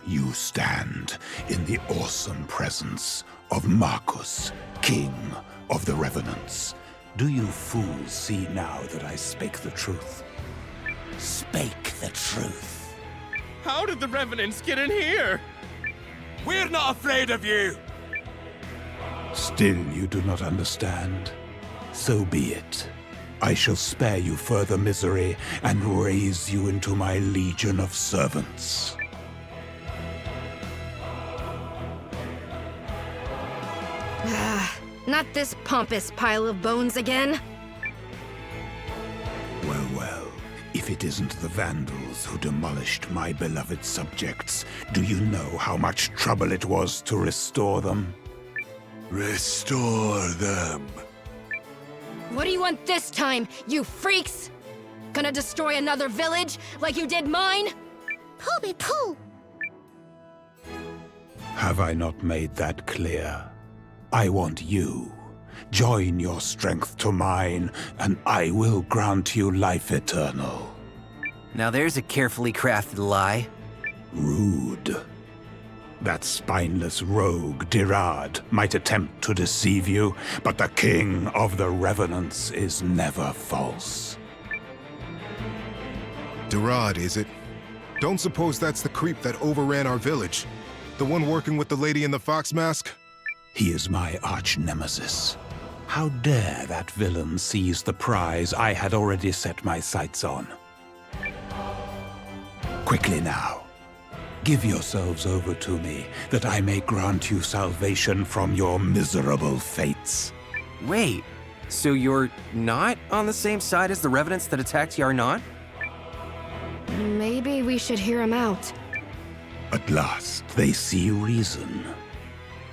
You stand in the awesome presence of Marcus, King of the Revenants. Do you fools see now that I spake the truth? Spake the truth. How did the Revenants get in here? We're not afraid of you! Still you do not understand? So be it. I shall spare you further misery and raise you into my legion of servants. Not this pompous pile of bones again. Well, if it isn't the Vandals who demolished my beloved subjects, do you know how much trouble it was to restore them? Restore them. What do you want this time, you freaks? Gonna destroy another village like you did mine? Pooby poo! Have I not made that clear? I want you. Join your strength to mine, and I will grant you life eternal. Now there's a carefully crafted lie. Rude. That spineless rogue, Dirad, might attempt to deceive you, but the King of the Revenants is never false. Dirad, is it? Don't suppose that's the creep that overran our village? The one working with the lady in the fox mask? He is my arch-nemesis. How dare that villain seize the prize I had already set my sights on? Quickly now. Give yourselves over to me, that I may grant you salvation from your miserable fates. Wait, so you're not on the same side as the Revenants that attacked Yarnot? Maybe we should hear him out. At last, they see reason.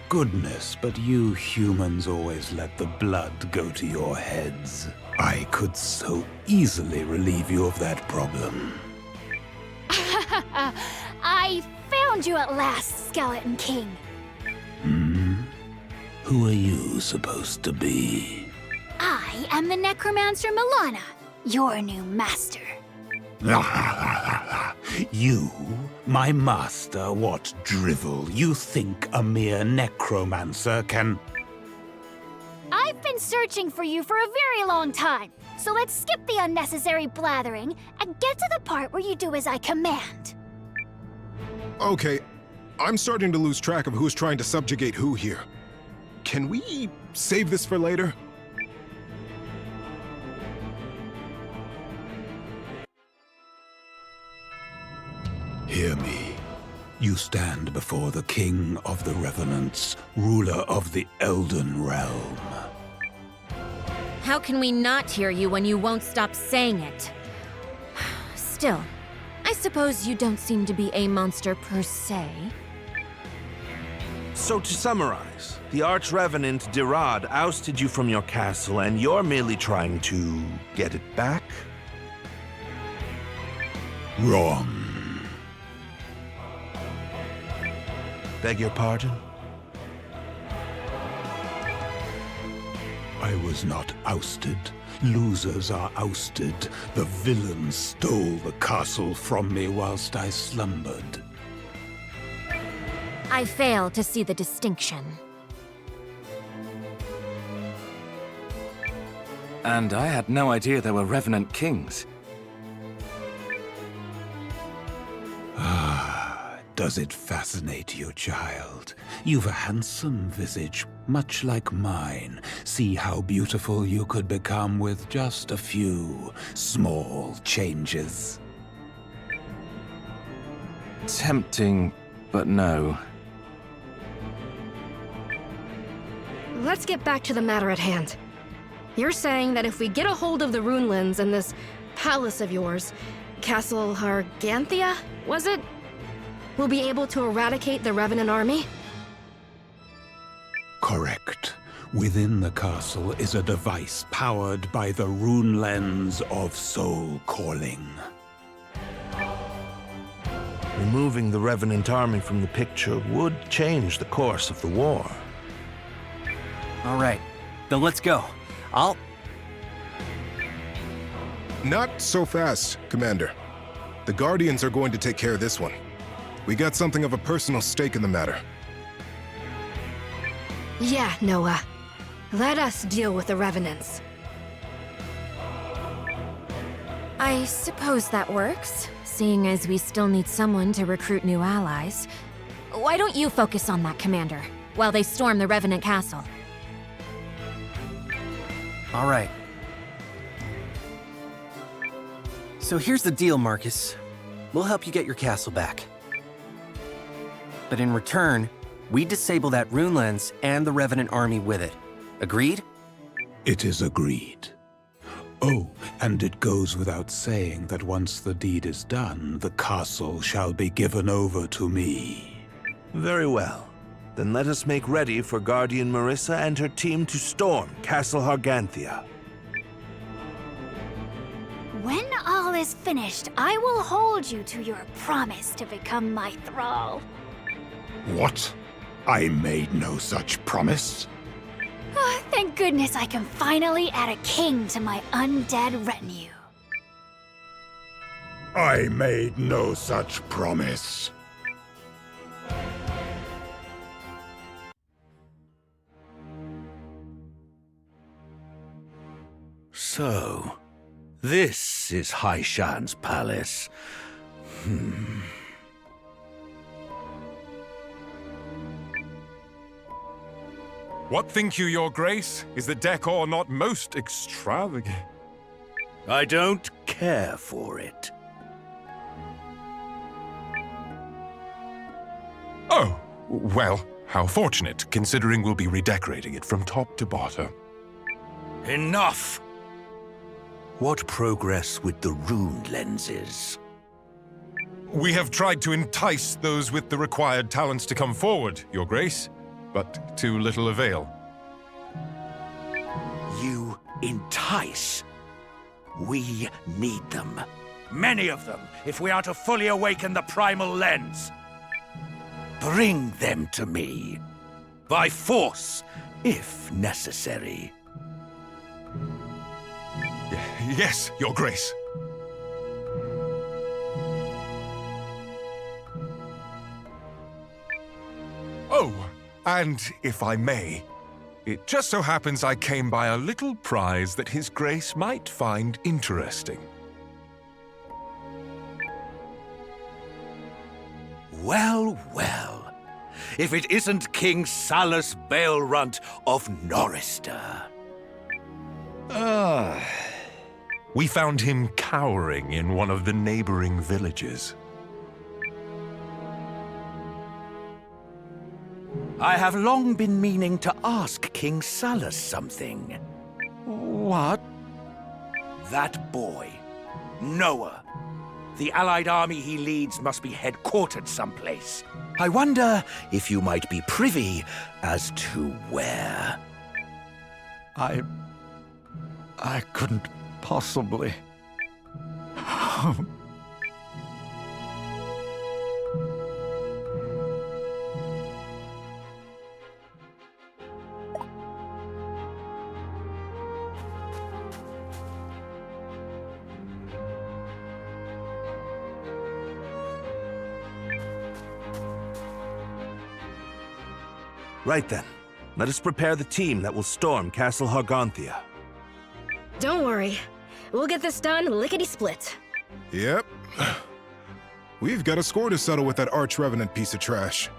Goodness, but you humans always let the blood go to your heads. I could so easily relieve you of that problem. I found you at last, Skeleton King. Who are you supposed to be? I am the Necromancer Milana, your new master. You, my master, what drivel? You think a mere necromancer can... I've been searching for you for a very long time, so let's skip the unnecessary blathering and get to the part where you do as I command. Okay, I'm starting to lose track of who's trying to subjugate who here. Can we save this for later? Hear me. You stand before the King of the Revenants, ruler of the Elden Realm. How can we not hear you when you won't stop saying it? Still, I suppose you don't seem to be a monster per se. So to summarize, the Arch-Revenant Dirad ousted you from your castle and you're merely trying to get it back? Wrong. Beg your pardon? I was not ousted. Losers are ousted. The villain stole the castle from me whilst I slumbered. I fail to see the distinction. And I had no idea there were Revenant Kings. Does it fascinate you, child? You've a handsome visage, much like mine. See how beautiful you could become with just a few small changes. Tempting, but no. Let's get back to the matter at hand. You're saying that if we get a hold of the rune lens in this palace of yours, Castle Harganthia, was it? We'll be able to eradicate the Revenant army? Correct. Within the castle is a device powered by the rune lens of soul calling. Removing the Revenant army from the picture would change the course of the war. All right, then let's go. Not so fast, Commander. The Guardians are going to take care of this one. We got something of a personal stake in the matter. Yeah, Noah. Let us deal with the Revenants. I suppose that works, seeing as we still need someone to recruit new allies. Why don't you focus on that, Commander, while they storm the Revenant Castle? All right. So here's the deal, Marcus. We'll help you get your castle back. But in return, we disable that rune lens and the Revenant army with it. Agreed? It is agreed. Oh, and it goes without saying that once the deed is done, the castle shall be given over to me. Very well. Then let us make ready for Guardian Marissa and her team to storm Castle Harganthia. When all is finished, I will hold you to your promise to become my thrall. What? I made no such promise. Oh, thank goodness I can finally add a king to my undead retinue. I made no such promise. So, this is Haishan's palace. What think you, your grace? Is the decor not most extravagant? I don't care for it. Oh, well, how fortunate, considering we'll be redecorating it from top to bottom. Enough! What progress with the rune lenses? We have tried to entice those with the required talents to come forward, your grace, but to little avail. You entice. We need them. Many of them, if we are to fully awaken the primal lens. Bring them to me. By force, if necessary. Yes, your grace. Oh, and if I may, it just so happens I came by a little prize that His Grace might find interesting. Well, well. If it isn't King Salus Baelrunt of Norrister. We found him cowering in one of the neighboring villages. I have long been meaning to ask King Salus something. What? That boy, Noah. The allied army he leads must be headquartered someplace. I wonder if you might be privy as to where. I couldn't possibly. Right then. Let us prepare the team that will storm Castle Harganthia. Don't worry. We'll get this done lickety-split. Yep. We've got a score to settle with that arch-revenant piece of trash.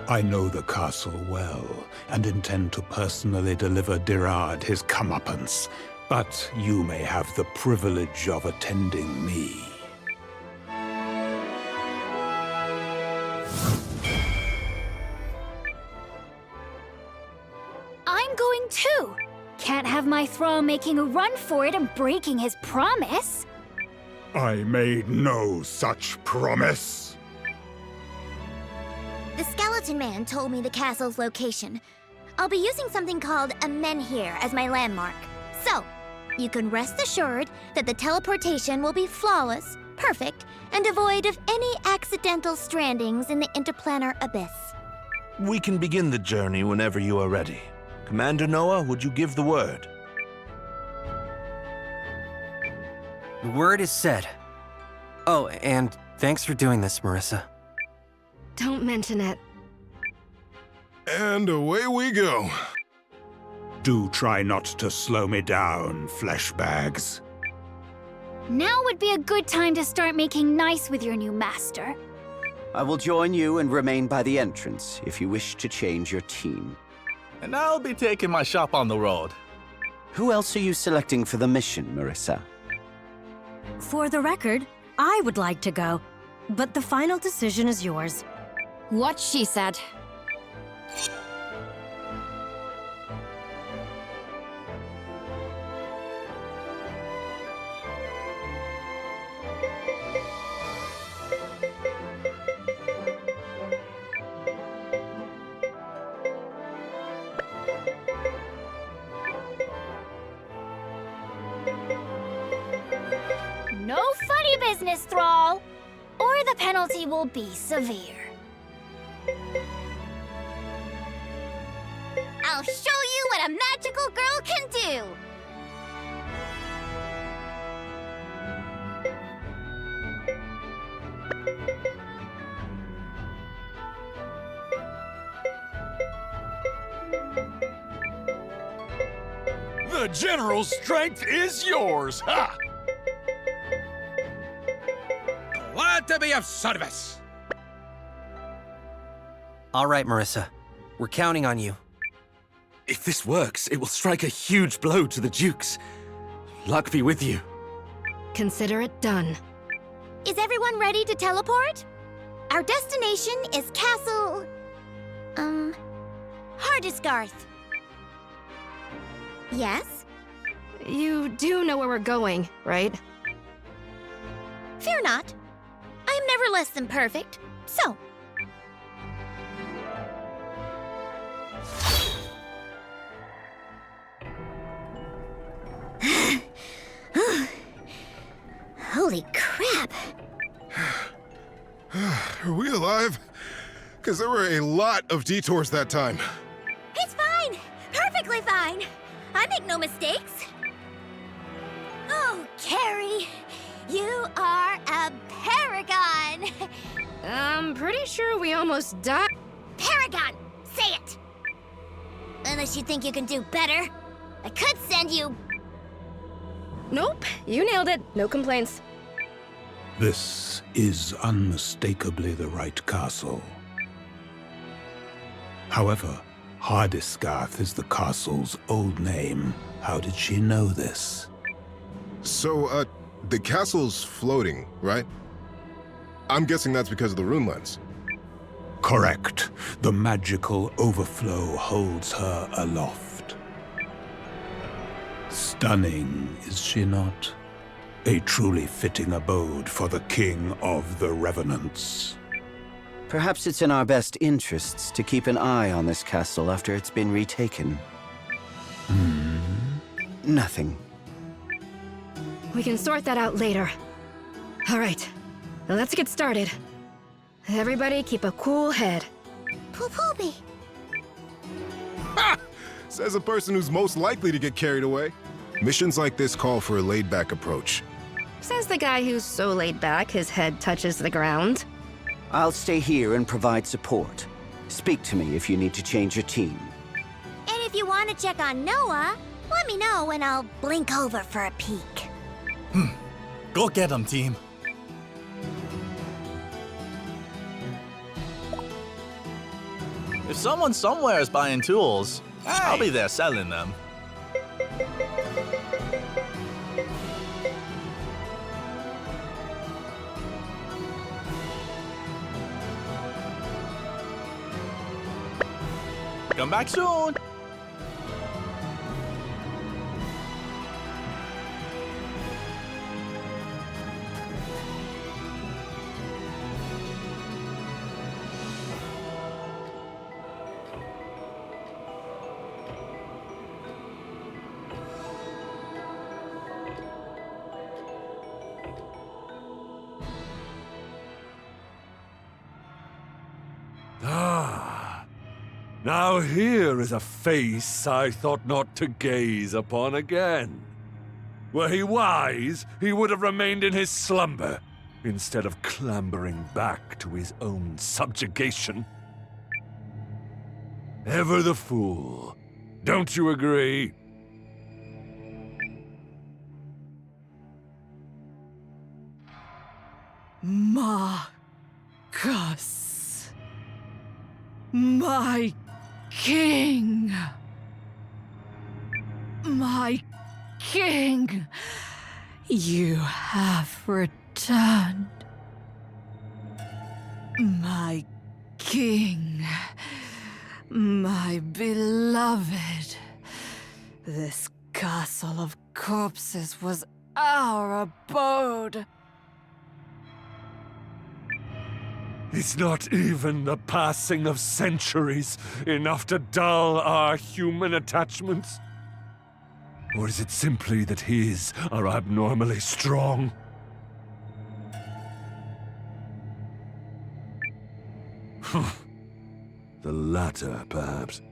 I know the castle well, and intend to personally deliver Dirad his comeuppance, but you may have the privilege of attending me. I'm going too. Can't have my thrall making a run for it and breaking his promise. I made no such promise. The skeleton man told me the castle's location. I'll be using something called a menhir as my landmark. So, you can rest assured that the teleportation will be flawless, perfect, and devoid of any accidental strandings in the interplanar abyss. We can begin the journey whenever you are ready. Commander Noah, would you give the word? The word is said. Oh, and thanks for doing this, Marissa. Don't mention it. And away we go. Do try not to slow me down, flesh bags. Now would be a good time to start making nice with your new master. I will join you and remain by the entrance if you wish to change your team. And I'll be taking my shop on the road. Who else are you selecting for the mission, Marissa? For the record, I would like to go, but the final decision is yours. What she said. No funny business, Thrall, or the penalty will be severe. I'll show you what a magical girl can do! The General's strength is yours! Ha! Glad to be of service! All right, Marissa. We're counting on you. If this works, it will strike a huge blow to the Dukes. Luck be with you. Consider it done. Is everyone ready to teleport? Our destination is Castle... Hardisgarth. Yes? You do know where we're going, right? Fear not. I am never less than perfect, so... Holy crap! Are we alive? Because there were a lot of detours that time. It's fine! Perfectly fine! I make no mistakes! Oh, Carrie, you are a paragon! I'm pretty sure we almost died. Paragon! Say it! Unless you think you can do better. I could send you... Nope, you nailed it. No complaints. This is unmistakably the right castle. However, Hardisgarth is the castle's old name. How did she know this? So, the castle's floating, right? I'm guessing that's because of the rune lens. Correct. The magical overflow holds her aloft. Stunning, is she not? A truly fitting abode for the King of the Revenants. Perhaps it's in our best interests to keep an eye on this castle after it's been retaken. Nothing. We can sort that out later. All right, let's get started. Everybody keep a cool head. Poo-poopy. Ha! Says a person who's most likely to get carried away. Missions like this call for a laid-back approach. Says the guy who's so laid back his head touches the ground. I'll stay here and provide support. Speak to me if you need to change your team. And if you want to check on Noah, let me know and I'll blink over for a peek. Go get him, team. If someone somewhere is buying tools, I'll be there selling them. Come back soon! Now here is a face I thought not to gaze upon again. Were he wise, he would have remained in his slumber. instead of clambering back to his own subjugation. Ever the fool. Don't you agree? Marcus. My king. My king. You have returned. My king. My beloved. This castle of corpses was our abode. Is not even the passing of centuries enough to dull our human attachments? Or is it simply that his are abnormally strong? The latter, perhaps.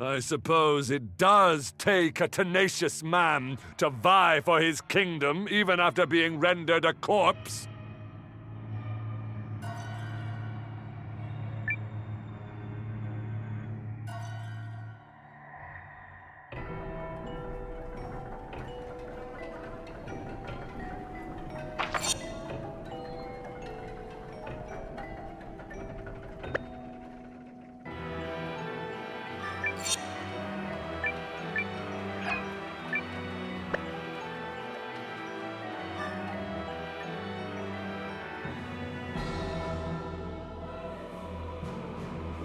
I suppose it does take a tenacious man to vie for his kingdom, even after being rendered a corpse.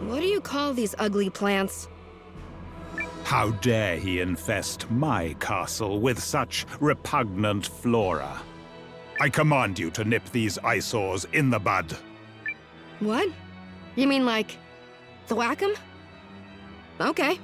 What do you call these ugly plants? How dare he infest my castle with such repugnant flora? I command you to nip these eyesores in the bud. What? You mean like... thwack 'em? Okay.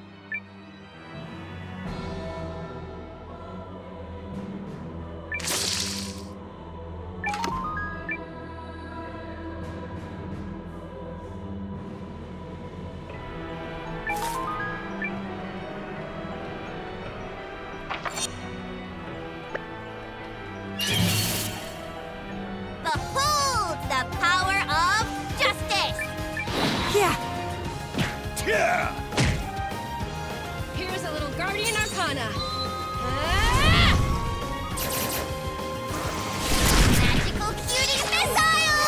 Behold the power of justice! Yeah! Yeah! Here's a little Guardian Arcana. Magical cutie missile!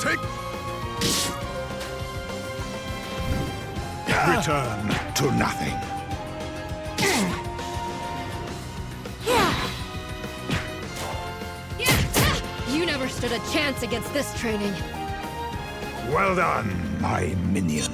Take... Return to nothing. You never stood a chance against this training. Well done, my minions.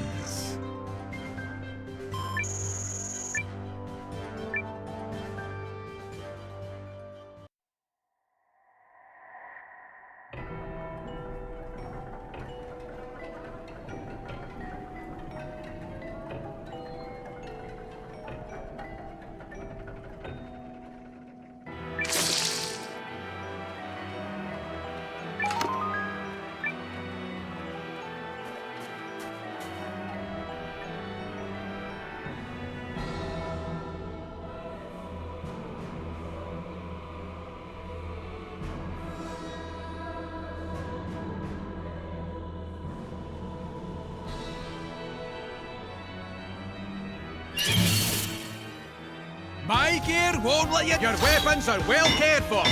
My gear won't let you... Your weapons are well cared for.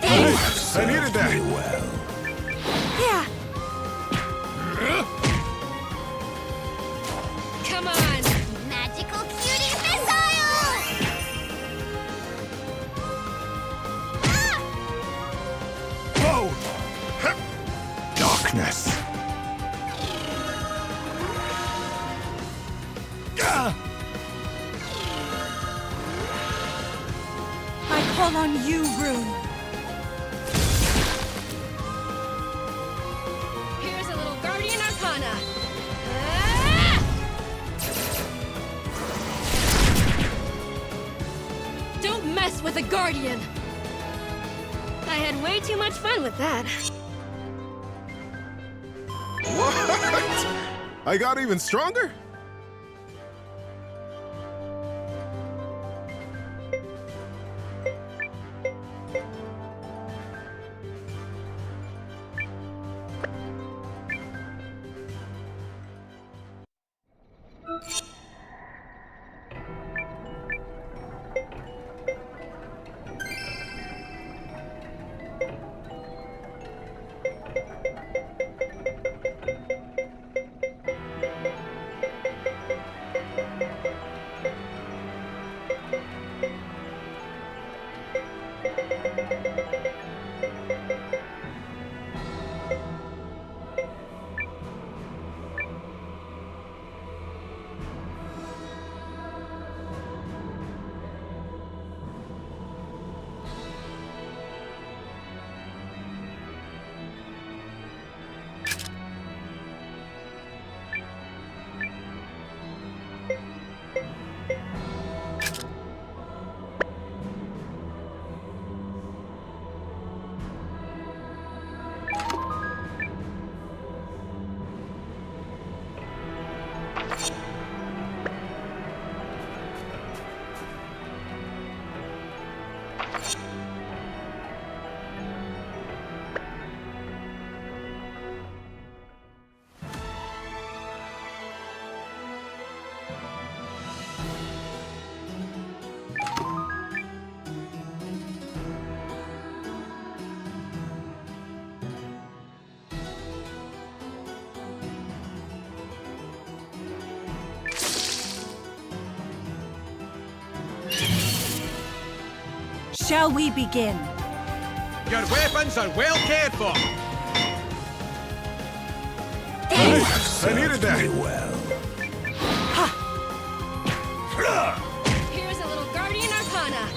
I needed that. Well. Yeah. Come on. Magical cutie missile! Whoa! Darkness. I call on you, Rune. Here's a little Guardian Arcana. Don't mess with the Guardian! I had way too much fun with that. What? I got even stronger? Shall we begin? Your weapons are well cared for. I needed that. Well. Here's a little Guardian Arcana.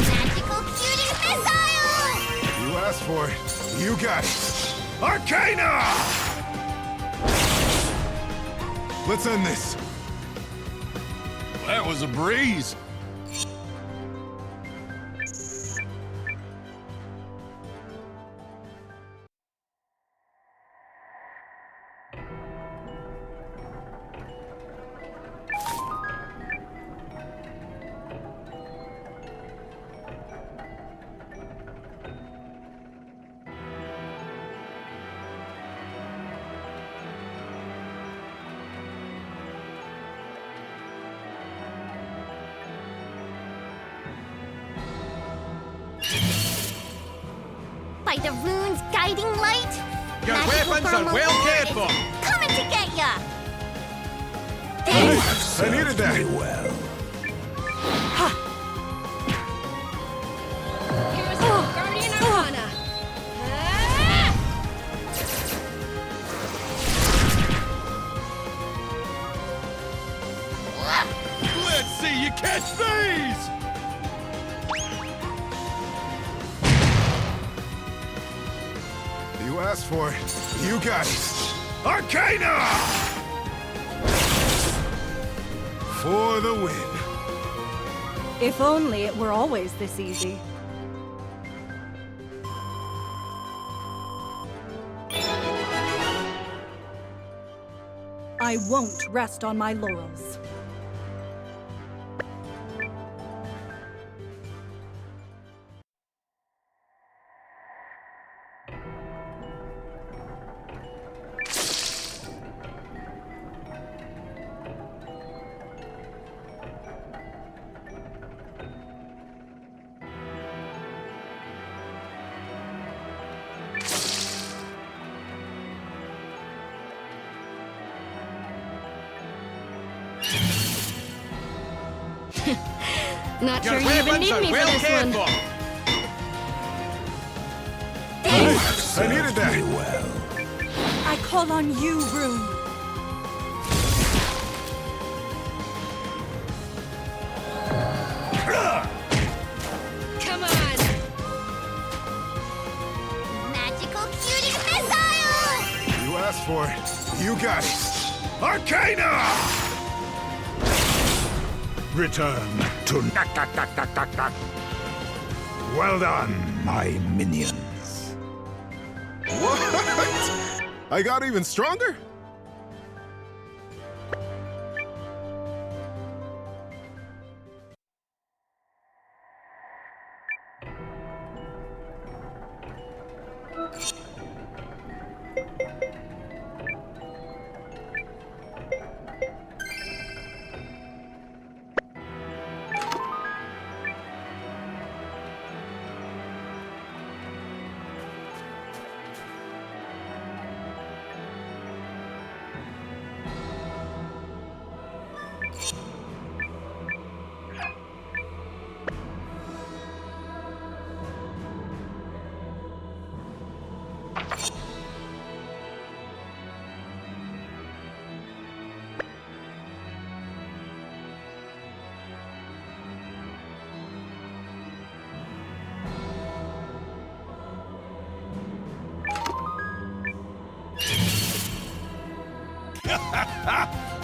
Magical cutie missile! You asked for it. You got it. Arcana! Let's end this. That was a breeze. By the rune's guiding light, Your magical weapons are thermal well ward cared is for. coming to get ya! I needed that. Well. Here's a little Guardian Arcana. Let's see you catch these! You asked for it. You got it. Arcana! For the win. If only it were always this easy. I won't rest on my laurels. Not Your sure you even weapons need are me well for this cared one. for. I needed that. Well. I call on you, Rune. Come on. Magical cutie missile! You asked for it. You got it. Arcana! Return to Well done, my minions. What? I got even stronger?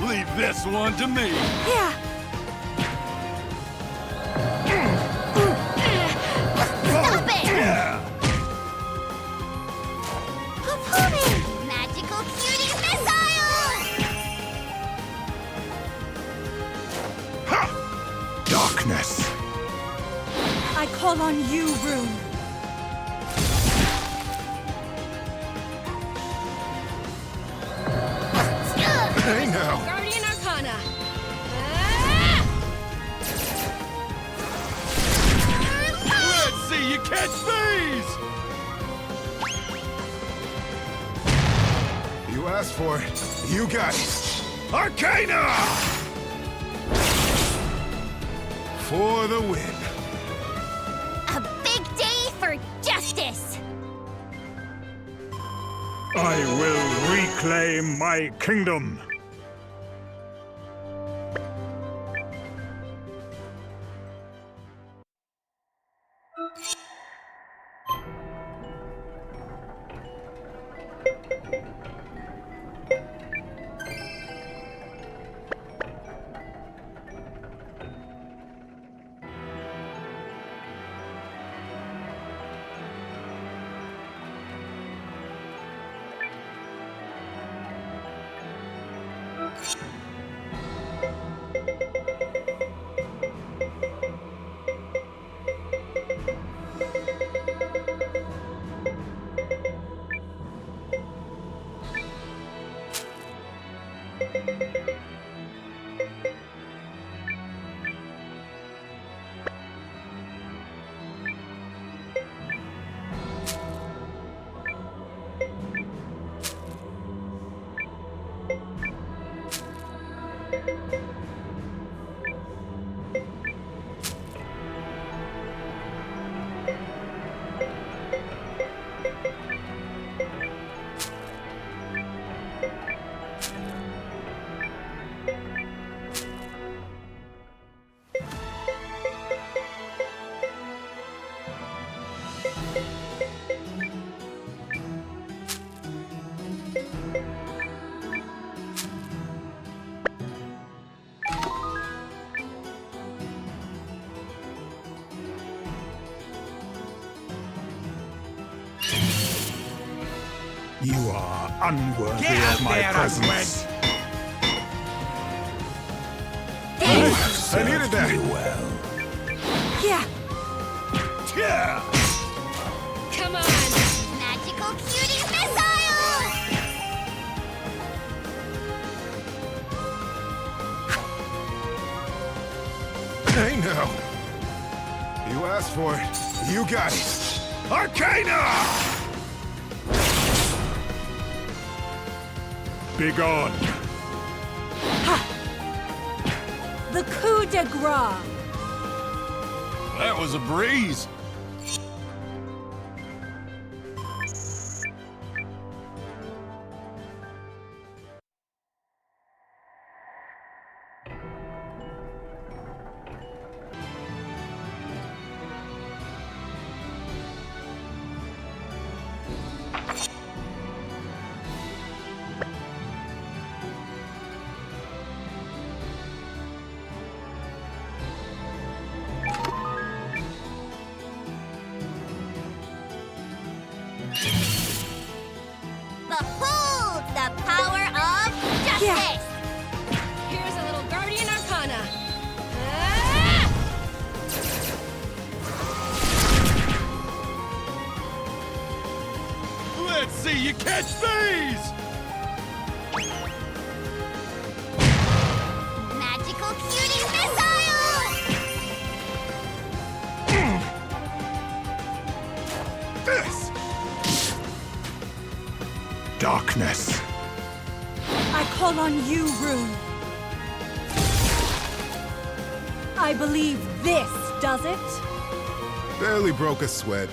Leave this one to me. Yeah. Stop it! Poo-poo-me! Magical cutie missile! Darkness. I call on you, Rune. Hey now! Guardian Arcana. Let's see you catch these! You asked for it. You got it. Arcana! For the win. A big day for justice! I will reclaim my kingdom. You are unworthy of my presence. I needed that. Well. Yeah. Yeah! Come on. Magical cutie missile! Hey now. You asked for it. You got it. Arcana! Begone. The coup de grace. That was a breeze. Behold the power of justice! Here's a little Guardian Arcana. Let's see you catch these! Magical cutie missile! This! Darkness. I call on you, Rune. I believe this does it. Barely broke a sweat.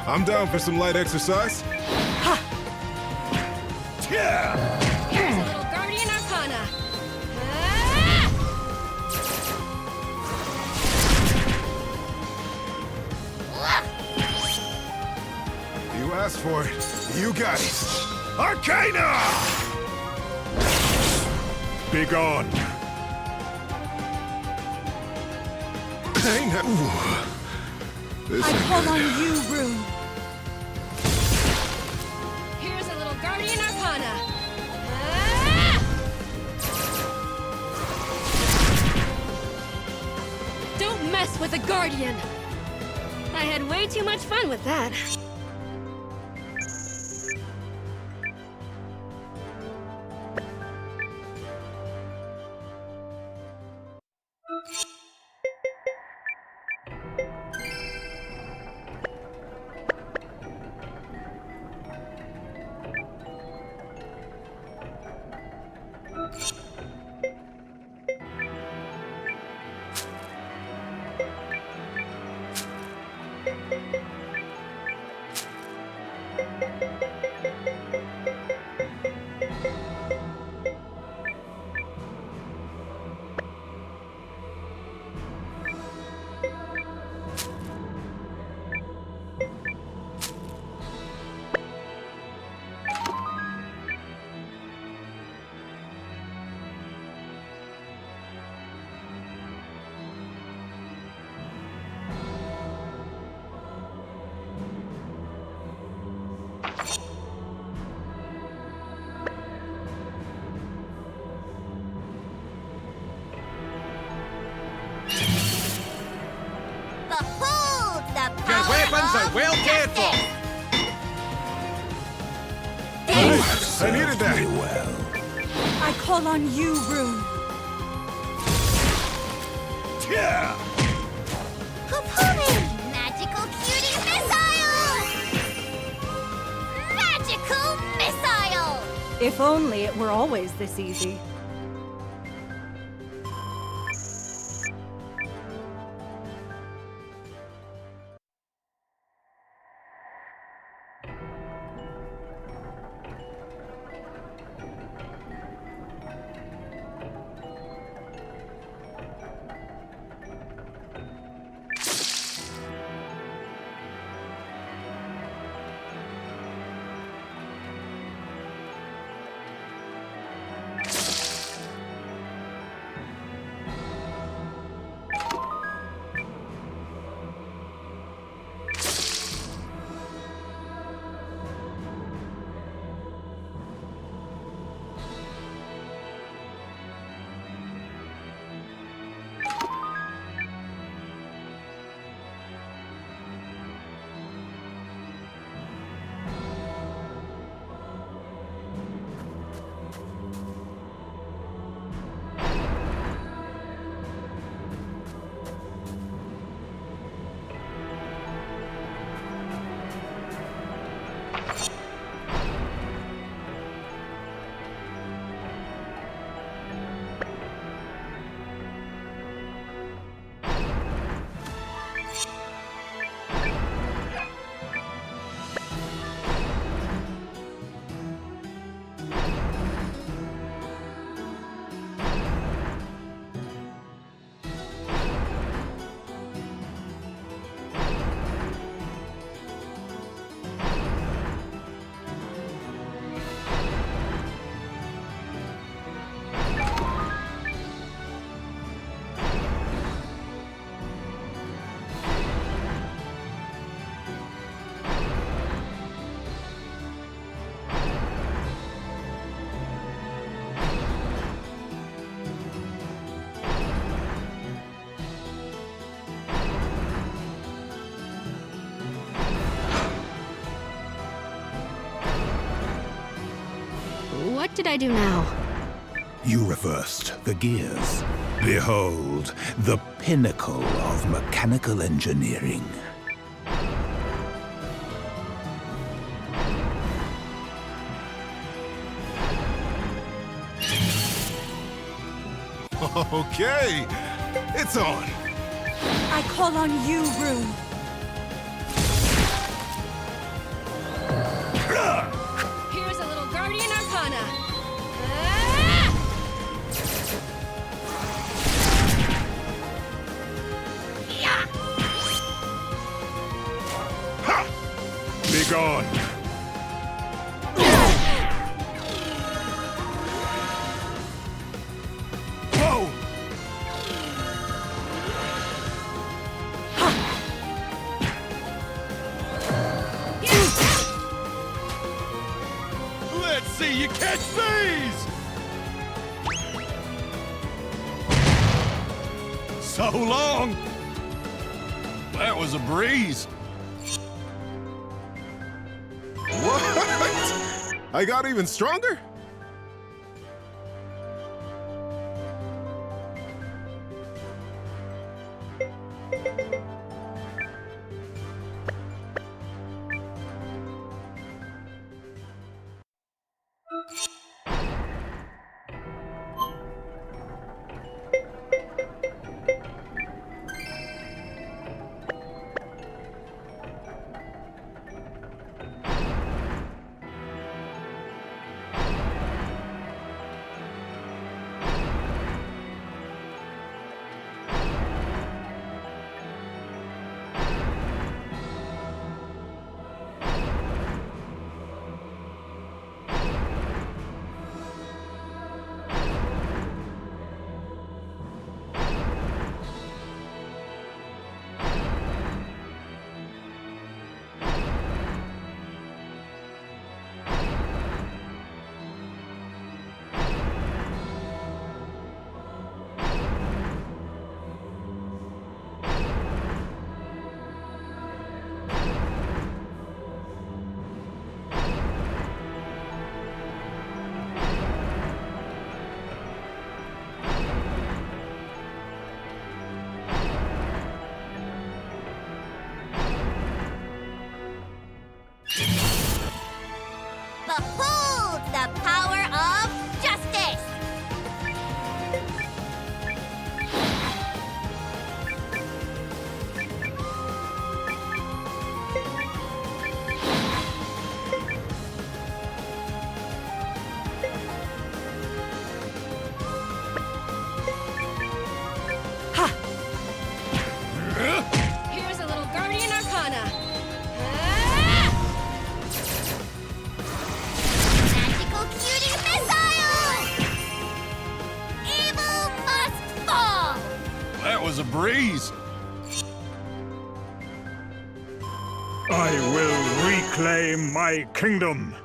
I'm down for some light exercise. Ha! Here's a little Guardian Arcana. You asked for it. You got it. Arcana! Be gone. This I call on you, Rune. Here's a little Guardian Arcana. Don't mess with the Guardian! I had way too much fun with that. Behold the Your power weapons are of well cared for. I needed that. I call on you, Rune. Component! Magical cutie missile! Magical missile! If only it were always this easy. What did I do now? You reversed the gears. Behold, the pinnacle of mechanical engineering. Okay, it's on. I call on you, Rune. Here's a little Guardian Arcana. gone. Whoa! Let's see you catch these! So long! That was a breeze. What? I got even stronger? Behold the power of justice! Here's a little Guardian Arcana. Magical cutie missiles! Evil must fall! That was a breeze. I will reclaim my kingdom.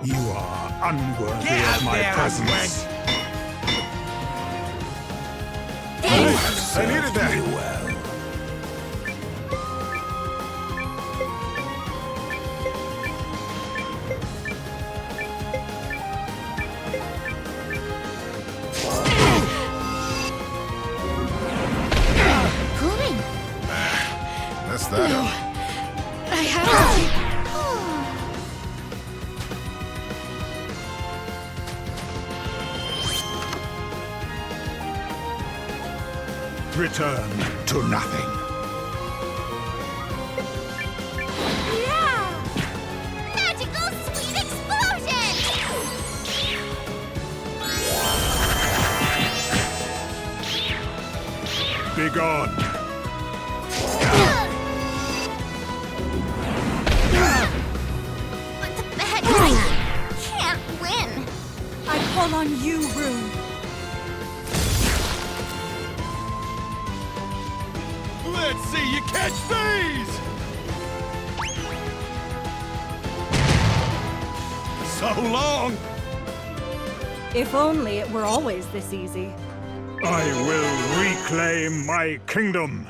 You are unworthy of my presence. I needed that. Well. Pulling. Messed that No. up. I have to. Return to nothing. Yeah! Magical sweet explosion! Be gone. But the bad guy can't win. I call on you, Rune. Let's see you catch these! So long! If only it were always this easy. I will reclaim my kingdom.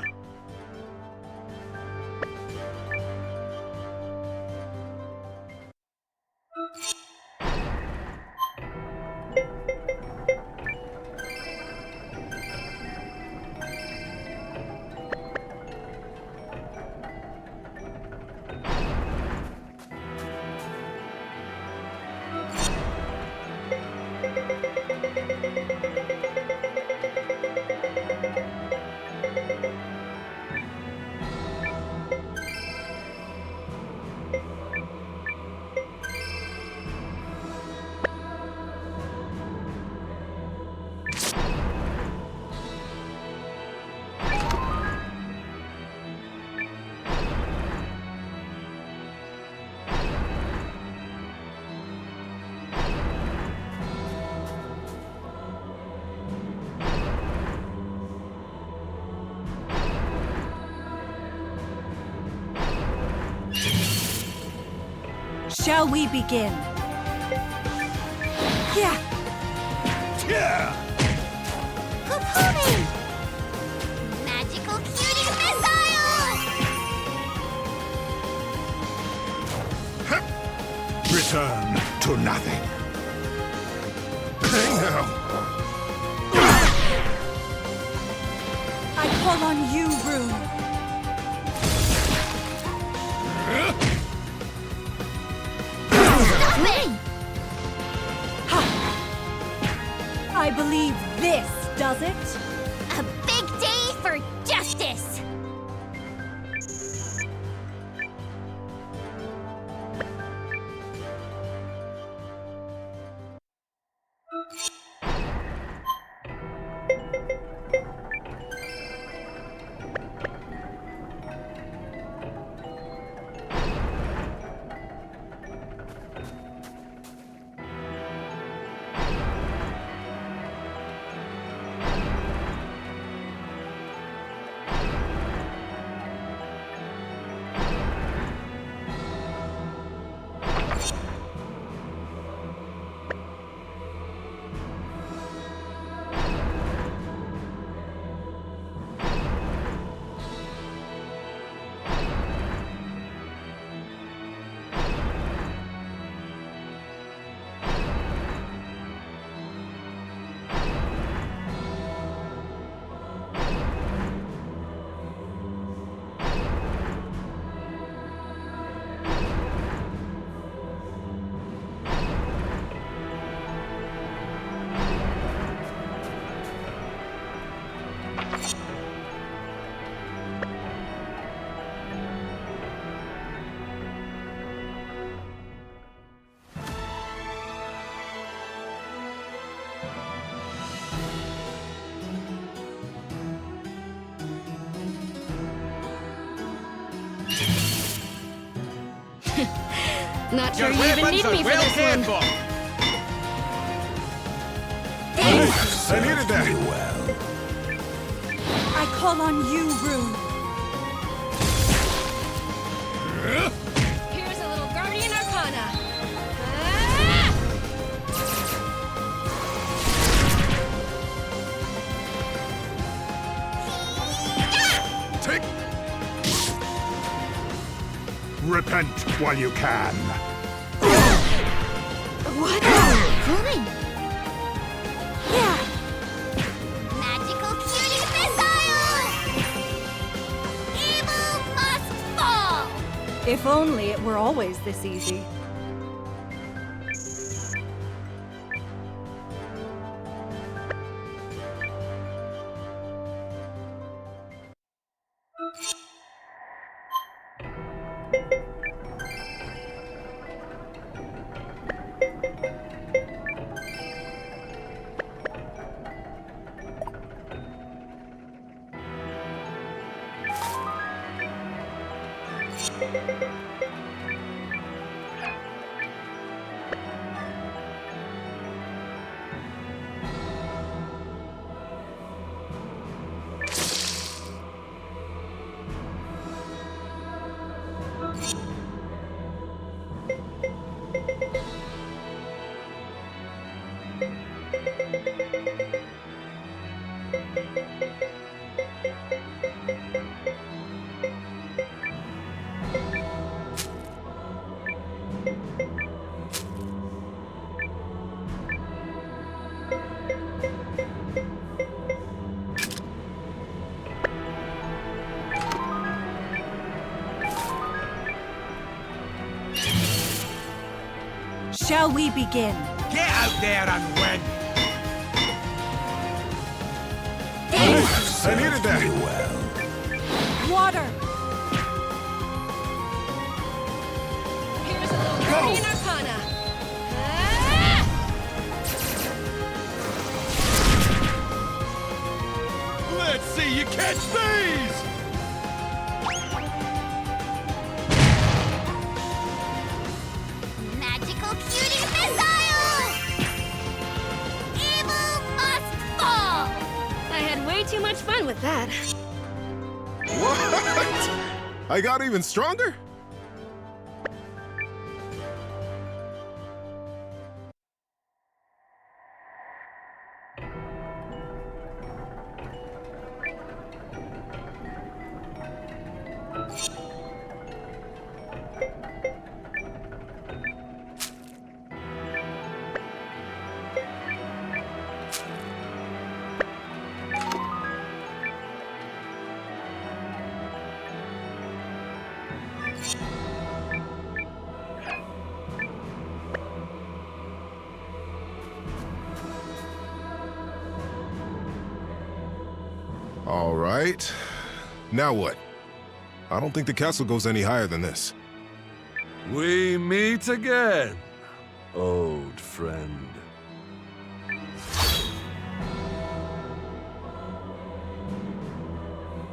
Shall we begin? Yeah. Poomy! Magical cutie missile! Return to nothing. Hey now! I call on you, Rune. Stop it! I believe this does it. A big day for justice! Not sure Your you even weapons need are me for well this cared one. for. I needed that. I call on you, Rune. Here's a little Guardian Arcana. Take. Repent while you can. What? Poomy! Magical cutie missile! Evil must fall! If only it were always this easy. Shall we begin? Get out there and win. I needed that. Water! Here's a little Guardian Arcana. Let's see you catch these! Magical cutie missile! Evil must fall! I had way too much fun with that. What? I got even stronger? All right. Now what? I don't think the castle goes any higher than this. We meet again, old friend.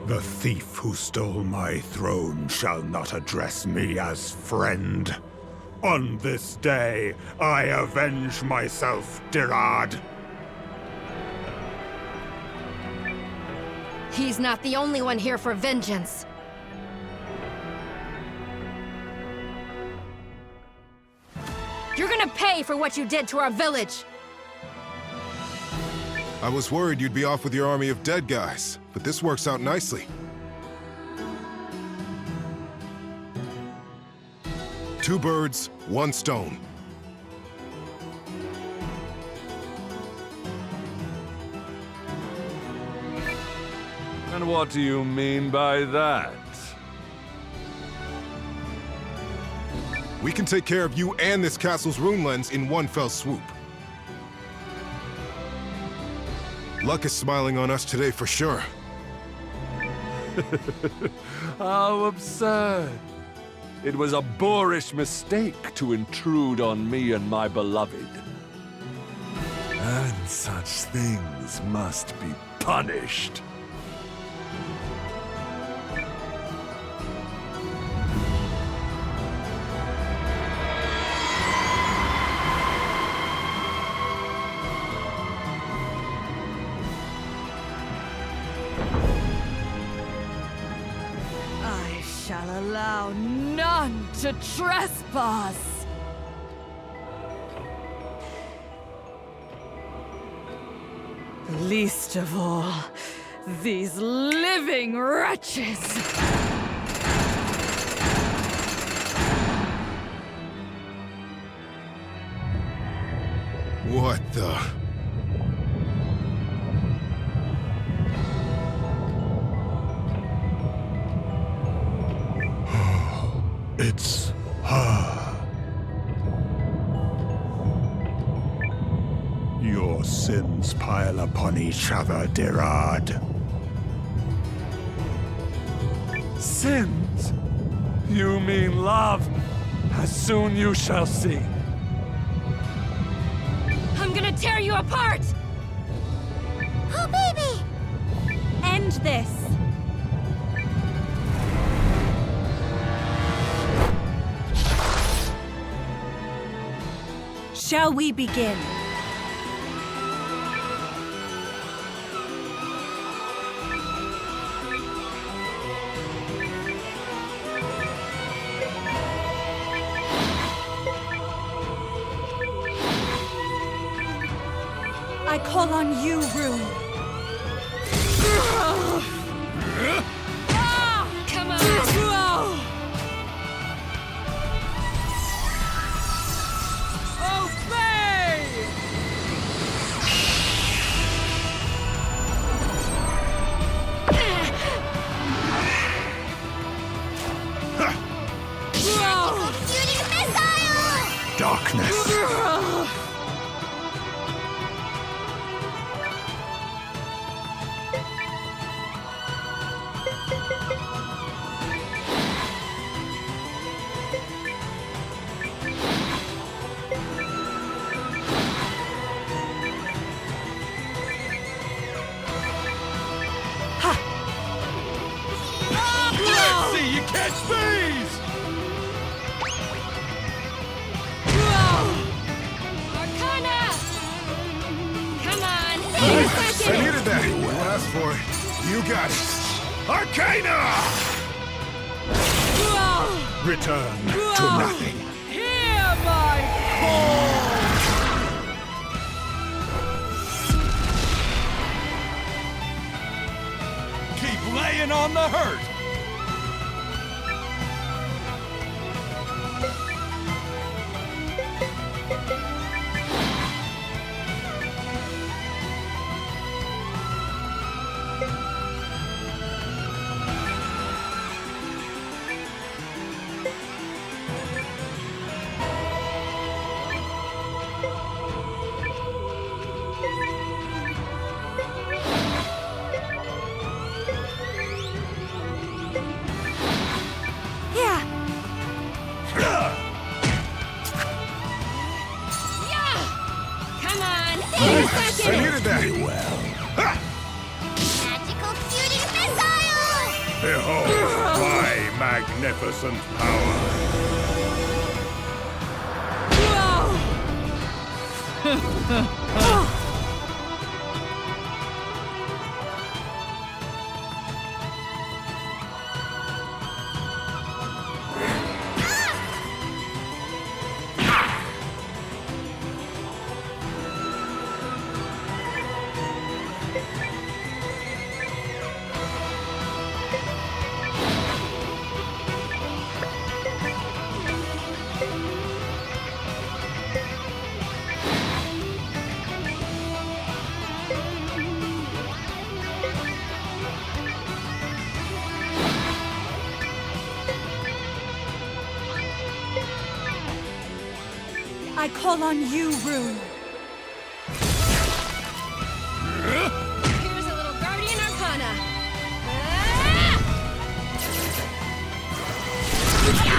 The thief who stole my throne shall not address me as friend. On this day, I avenge myself, Dirad. He's not the only one here for vengeance. You're gonna pay for what you did to our village! I was worried you'd be off with your army of dead guys, but this works out nicely. Two birds, one stone. And what do you mean by that? We can take care of you and this castle's rune lens in one fell swoop. Luck is smiling on us today for sure. How absurd. It was a boorish mistake to intrude on me and my beloved. And such things must be punished. Shall allow none to trespass. Least of all, these living wretches. What the? It's her. Your sins pile upon each other, Dirad. Sins? You mean love? As soon you shall see. I'm gonna tear you apart! Oh, baby! End this. Shall we begin? I call on you, Rune. Come on! Darkness. See, you catch these! I needed that. You asked for it. You got it. Arcana! Return to nothing. Hear my call! Keep laying on the hurt! I needed that. Magical cutie missile! Behold my magnificent power. I call on you, Rune. Here's a little Guardian Arcana.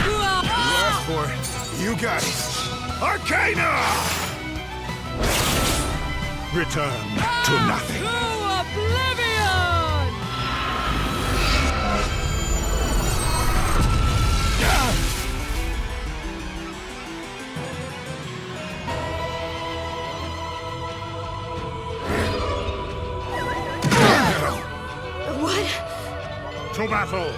You asked for it. You got it. Arcana! Return to nothing. Oblivion! What? To battle!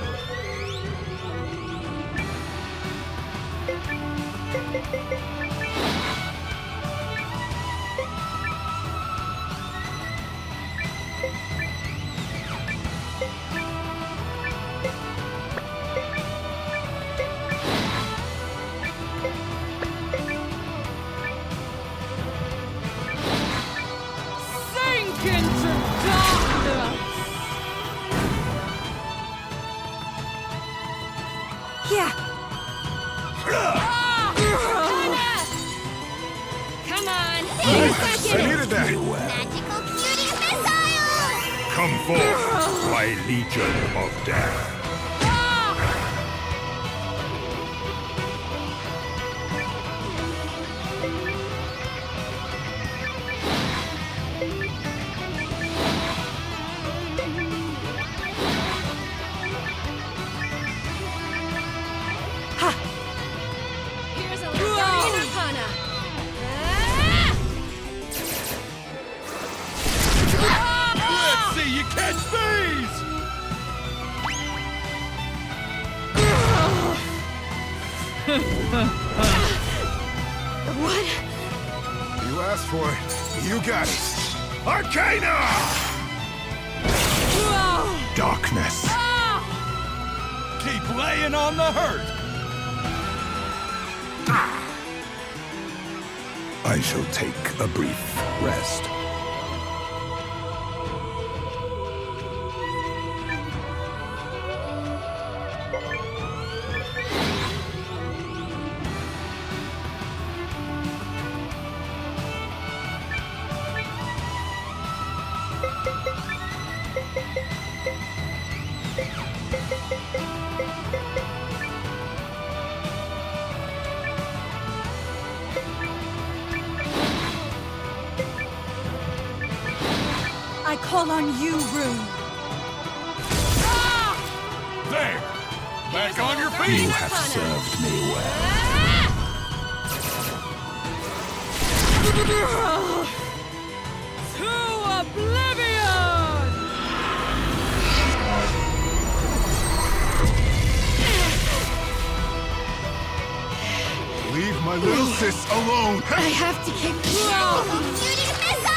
Sink into darkness! Yeah. Come on! I needed that. Magical cutie missile! Come forth, my legion of death. Here's a little Guardian Arcana. Let's see you catch these! What? You asked for it. You got it. Arcana! Darkness. Keep laying on the hurt! I shall take a brief rest. I call on you, Rune. There! Back on your feet! You have served me well. To oblivion! Leave my little sis alone. I have to kick. Cutie missile!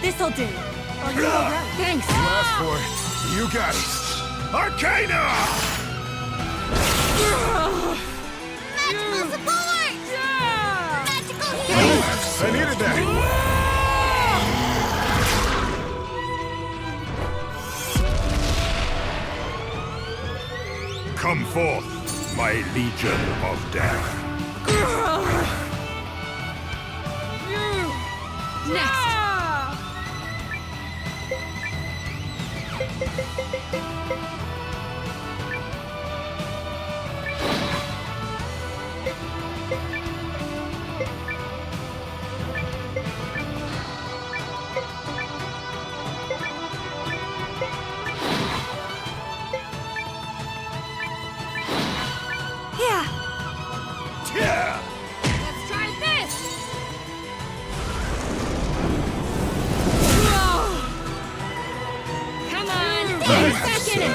This'll do. Are you alright? Thanks. You asked for it. You got it. Arcana! Magical support! Yeah! Come forth, my legion of death. Next! Yeah! Let's try this! Come on! Get back in it!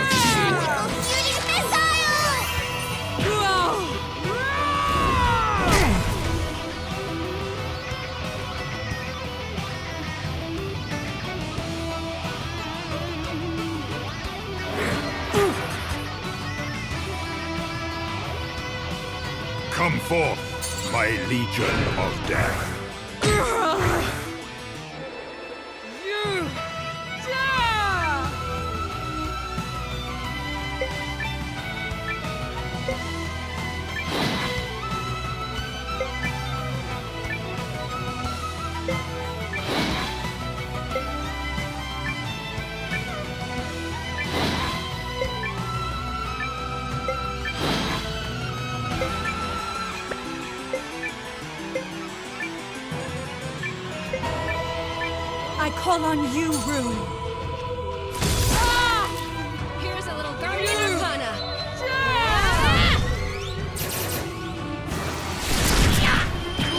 Come forth, my legion of death. I call on you, Rune. Here's a little Guardian Arcana.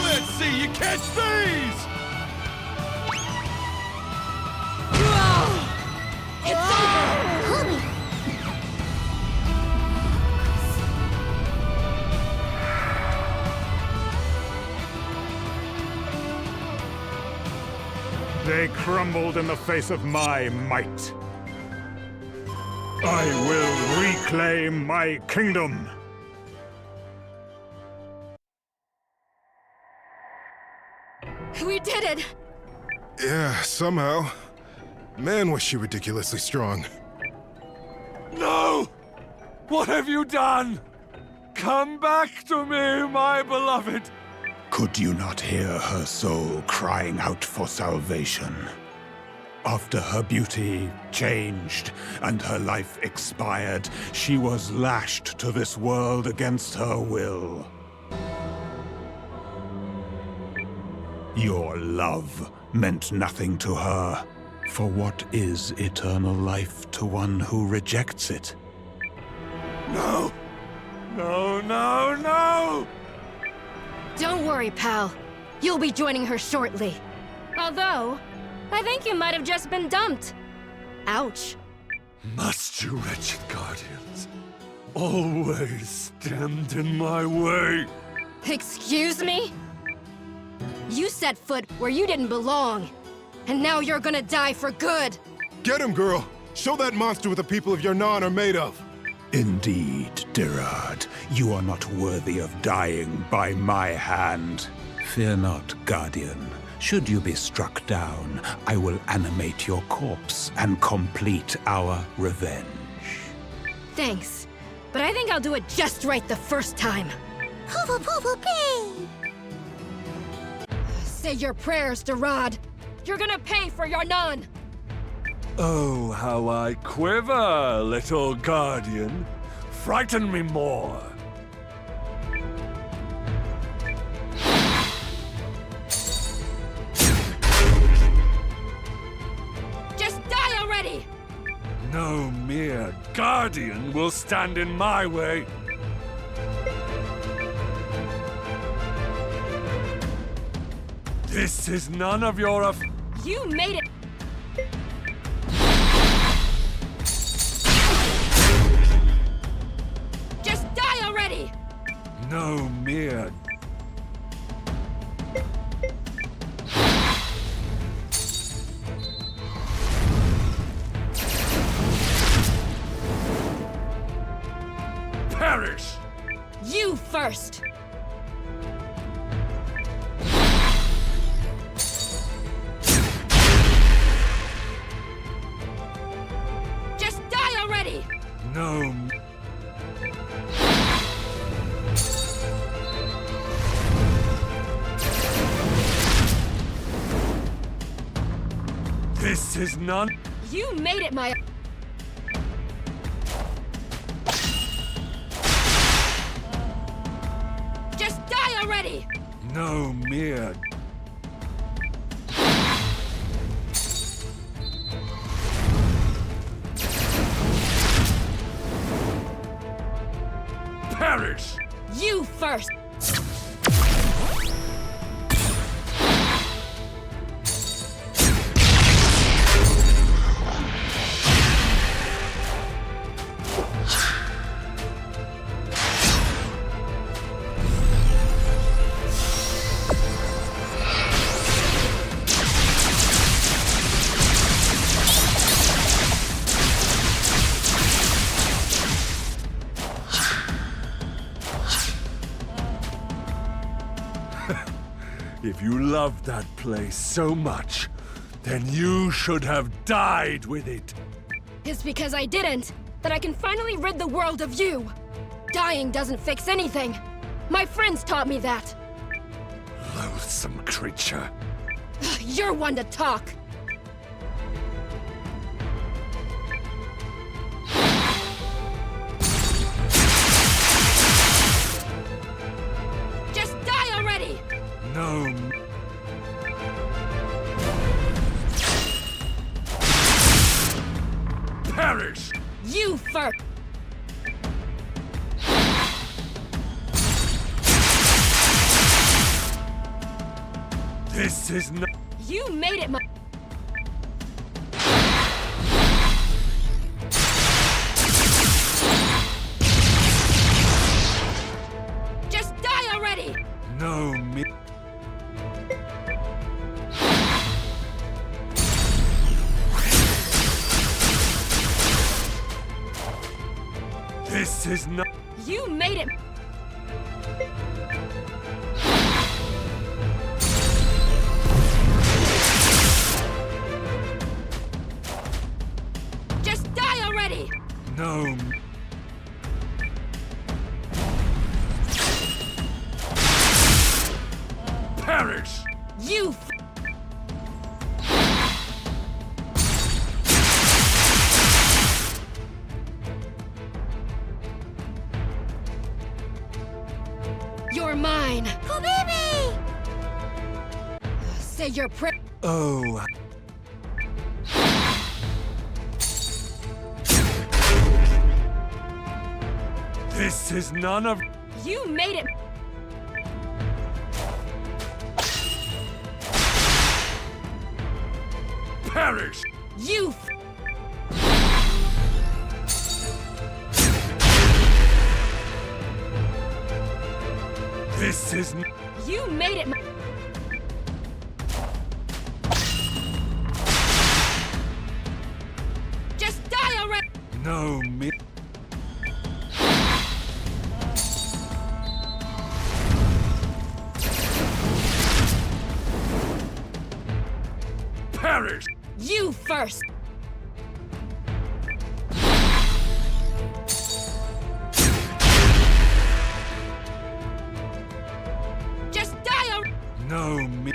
Let's see you catch these! It's over! They crumbled in the face of my might. I will reclaim my kingdom. We did it! Yeah, somehow. Man, was she ridiculously strong. No! What have you done? Come back to me, my beloved! Could you not hear her soul crying out for salvation? After her beauty changed and her life expired, she was lashed to this world against her will. Your love meant nothing to her. For what is eternal life to one who rejects it? No! No, no, no! Don't worry, pal. You'll be joining her shortly. Although, I think you might have just been dumped. Ouch. Must you, wretched guardians, always stand in my way? Excuse me? You set foot where you didn't belong. And now you're gonna die for good. Get him, girl! Show that monster what the people of Yarnan are made of! Indeed, Dirad, you are not worthy of dying by my hand. Fear not, Guardian. Should you be struck down, I will animate your corpse and complete our revenge. Thanks, but I think I'll do it just right the first time. Say your prayers, Dirad. You're gonna pay for Yarnan. Oh, how I quiver, little guardian. Frighten me more. Just die already! No mere guardian will stand in my way. This is none of your You made it! Just die already! No mere... Perish! You first! Just die already! No... is none. You made it my... Just die already! No mere... Perish! You first! If you loved that place so much, then you should have died with it. It's because I didn't that I can finally rid the world of you. Dying doesn't fix anything. My friends taught me that. Loathsome creature. You're one to talk. Just die already! No. Perish! You first! This is not... You made it my... Just die already! No me... This is not... You made it... Just die already! No... Perish! You... You're mine! Habibi! Say your prayer. Oh... This is none of... You made it... Perish! You... This is... You made it... Just die already! No me... Perish! You first! Just die already! No me...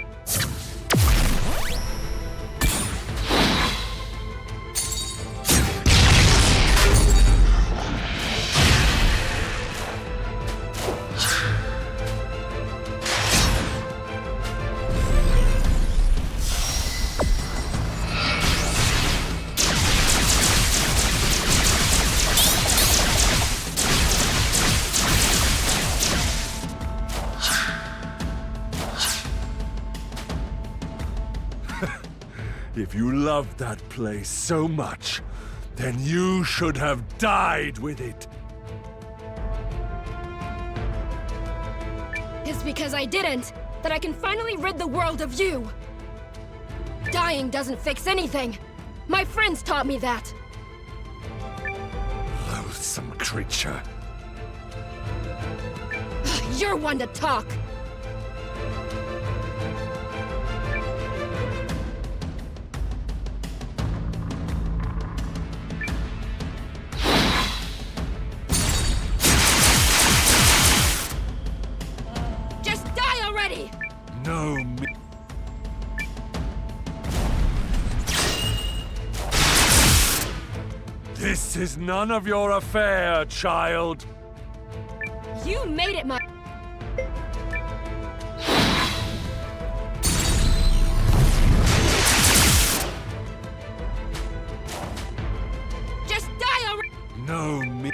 If you loved that place so much, then you should have died with it. It's because I didn't that I can finally rid the world of you. Dying doesn't fix anything. My friends taught me that. Loathsome creature. You're one to talk. Just die already! No me... This is none of your affair, child. You made it my... Just die already! No, me.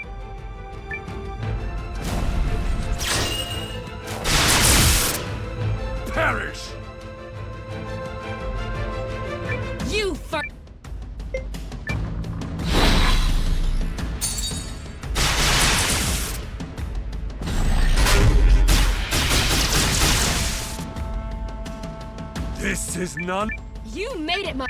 Perish! You fir... This is none. You made it my...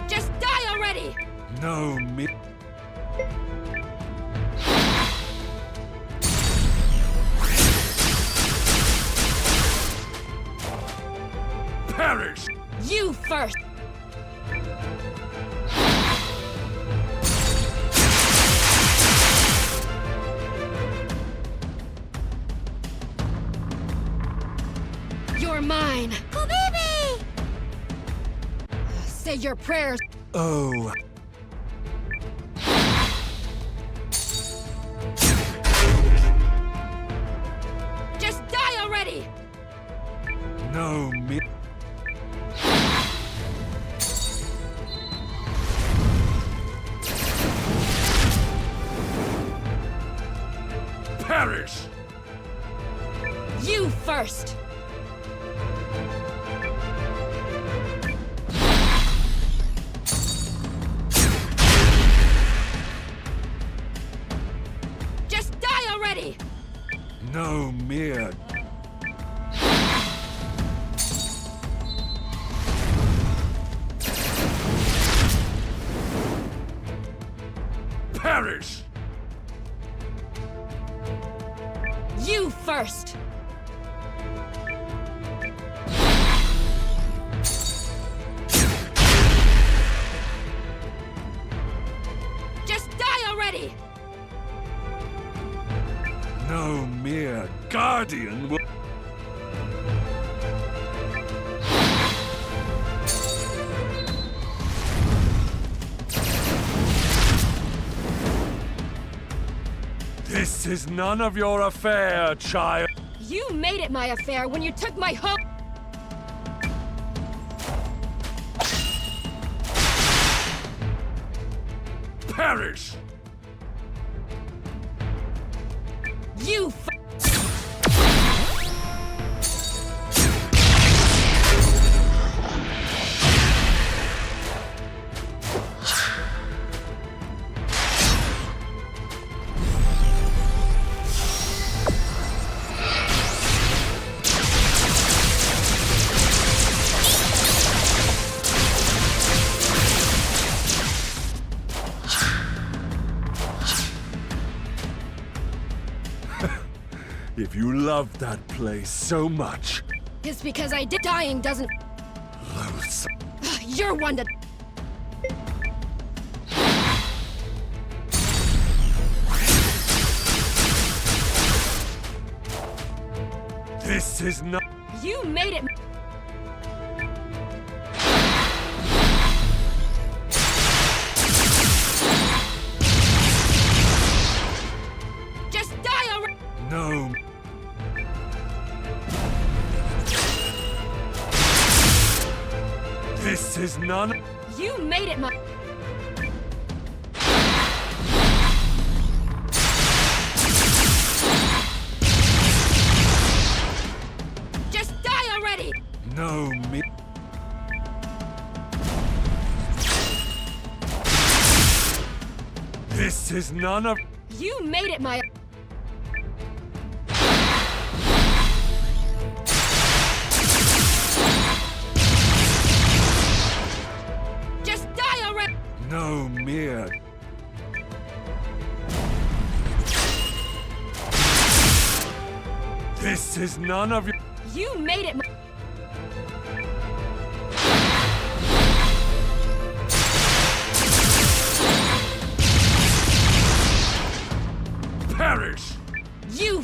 Just die already! No, me. Perish! You first! You're mine! Oh, baby! Say your prayers. Oh. Just die already! No, me. Perish! You first! Just die already! No mere. Perish! You first! Just die already! No mere guardian will. This is none of your affair, child. You made it my affair when you took my hope. Perish! You If you love that place so much, It's because I did. Dying doesn't. loathsome. You're one to. This is not. You made it. Just die already. No. This is none. You made it my. Just die already. No, me. This is none of. You made it my. Just die already. No mere. This is none of your. You made it my. Perish! You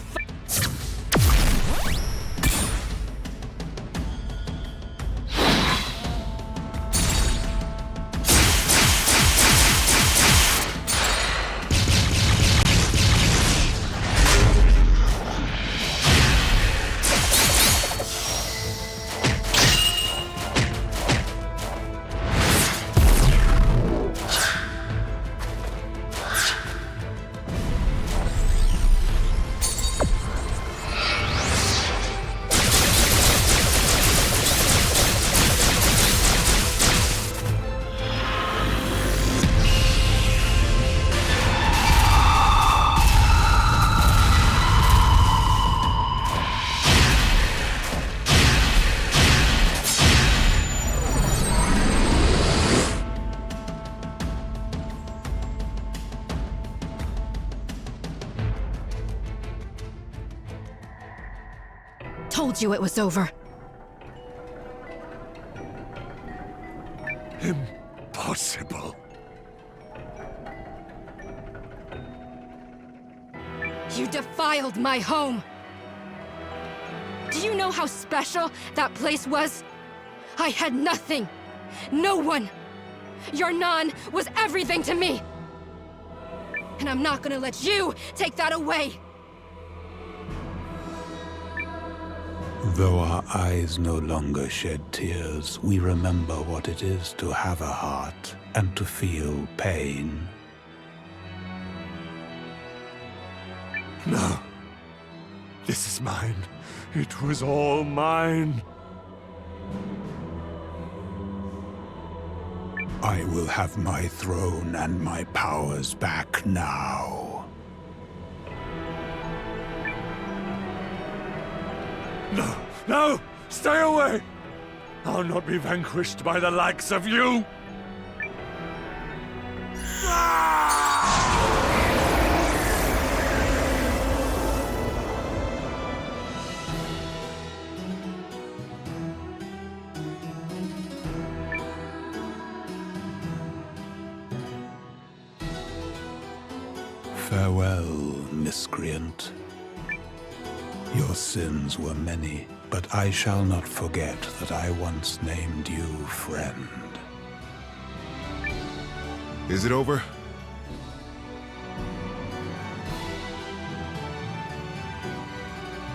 told you it was over. Impossible. You defiled my home! Do you know how special that place was? I had nothing! No one! Your Nan was everything to me! And I'm not gonna let you take that away! Though our eyes no longer shed tears, we remember what it is to have a heart and to feel pain. No. This is mine. It was all mine. I will have my throne and my powers back now. No! No! Stay away! I'll not be vanquished by the likes of you! Farewell, miscreant. Your sins were many, but I shall not forget that I once named you friend. Is it over?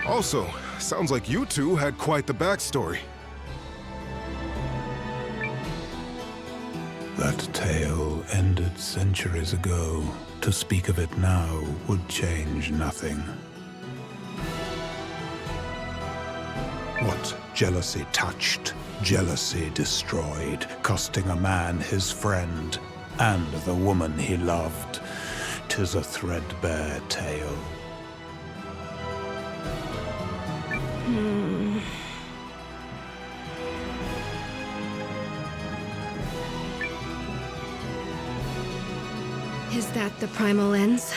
Also, sounds like you two had quite the backstory. That tale ended centuries ago. To speak of it now would change nothing. What jealousy touched, jealousy destroyed, costing a man his friend and the woman he loved. 'Tis a threadbare tale. Is that the primal lens?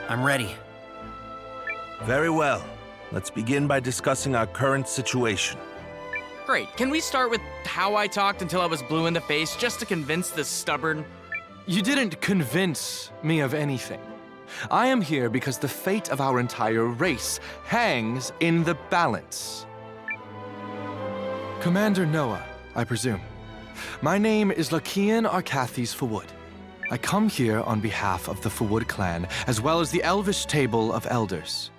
I'm ready. Very well. Let's begin by discussing our current situation. Great. Can we start with how I talked until I was blue in the face just to convince this stubborn... You didn't convince me of anything. I am here because the fate of our entire race hangs in the balance. Commander Noah, I presume. My name is Lakian Arcathes Fawud. I come here on behalf of the Fawud clan, as well as the Elvish Table of Elders.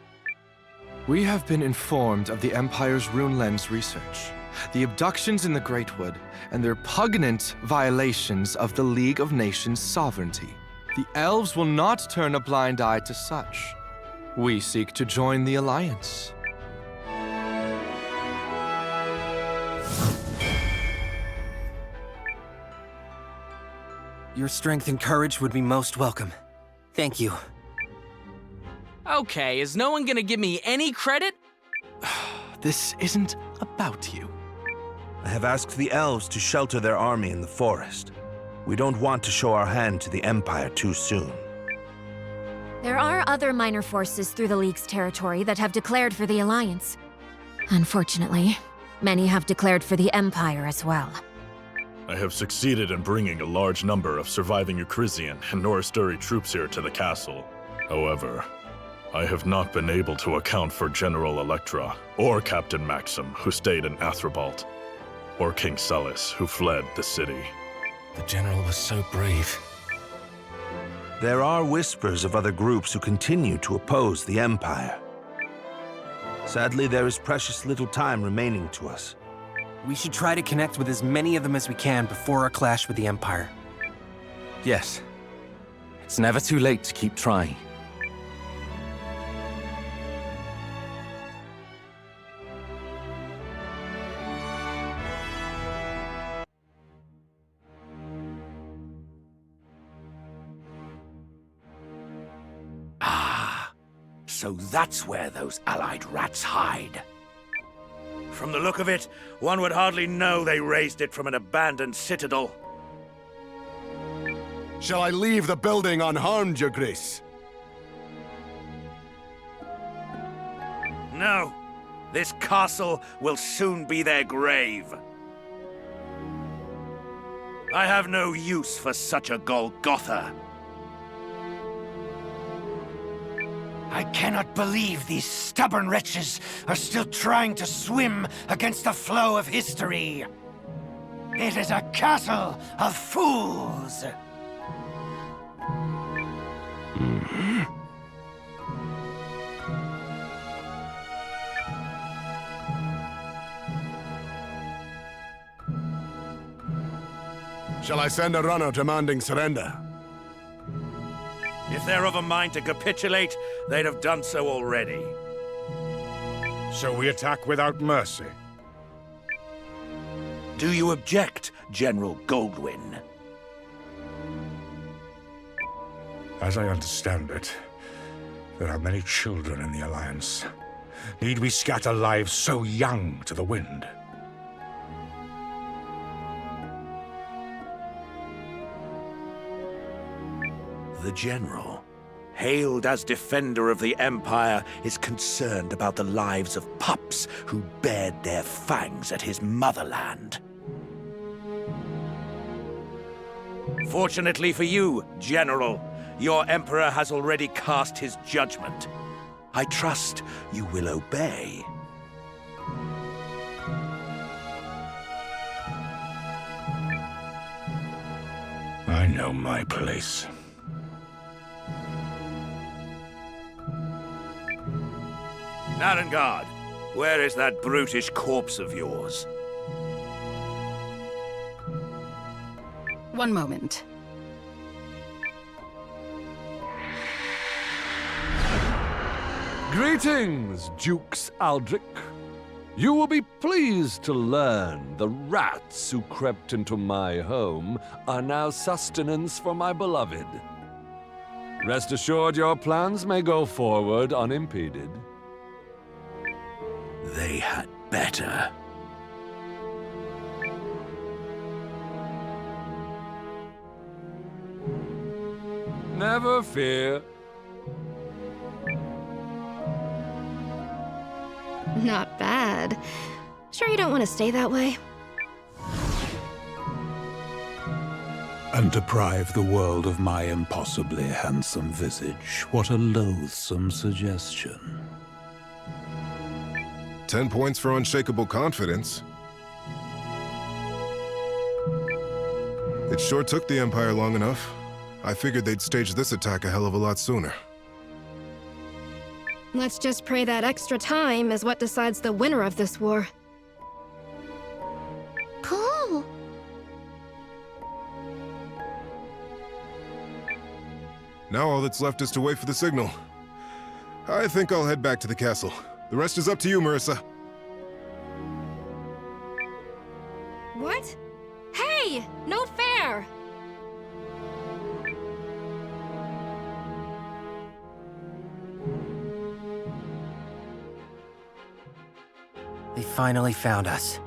We have been informed of the Empire's Rune Lens research, the abductions in the Greatwood, and their pungent violations of the League of Nations sovereignty. The elves will not turn a blind eye to such. We seek to join the Alliance. Your strength and courage would be most welcome. Thank you. Okay, is no one gonna give me any credit? This isn't about you. I have asked the elves to shelter their army in the forest. We don't want to show our hand to the Empire too soon. There are other minor forces through the League's territory that have declared for the Alliance. Unfortunately, many have declared for the Empire as well. I have succeeded in bringing a large number of surviving Eucrisian and Norasturi troops here to the castle. However, I have not been able to account for General Electra, or Captain Maxim, who stayed in Athribalt, or King Celis, who fled the city. The General was so brave. There are whispers of other groups who continue to oppose the Empire. Sadly, there is precious little time remaining to us. We should try to connect with as many of them as we can before our clash with the Empire. Yes. It's never too late to keep trying. So that's where those allied rats hide. From the look of it, one would hardly know they raised it from an abandoned citadel. Shall I leave the building unharmed, Your Grace? No. This castle will soon be their grave. I have no use for such a Golgotha. I cannot believe these stubborn wretches are still trying to swim against the flow of history. It is a castle of fools. Shall I send a runner demanding surrender? If they're of a mind to capitulate, they'd have done so already. So we attack without mercy. Do you object, General Goldwyn? As I understand it, there are many children in the Alliance. Need we scatter lives so young to the wind? The General, hailed as defender of the Empire, is concerned about the lives of pups who bared their fangs at his motherland. Fortunately for you, General, your Emperor has already cast his judgment. I trust you will obey. I know my place. Narengard, where is that brutish corpse of yours? One moment. Greetings, Dukes Aldrich. You will be pleased to learn the rats who crept into my home are now sustenance for my beloved. Rest assured your plans may go forward unimpeded. They had better. Never fear. Not bad. Sure you don't want to stay that way? And deprive the world of my impossibly handsome visage. What a loathsome suggestion. 10 points for unshakable confidence. It sure took the Empire long enough. I figured they'd stage this attack a hell of a lot sooner. Let's just pray that extra time is what decides the winner of this war. Cool. Now all that's left is to wait for the signal. I think I'll head back to the castle. The rest is up to you, Marissa. What? Hey! No fair! They finally found us.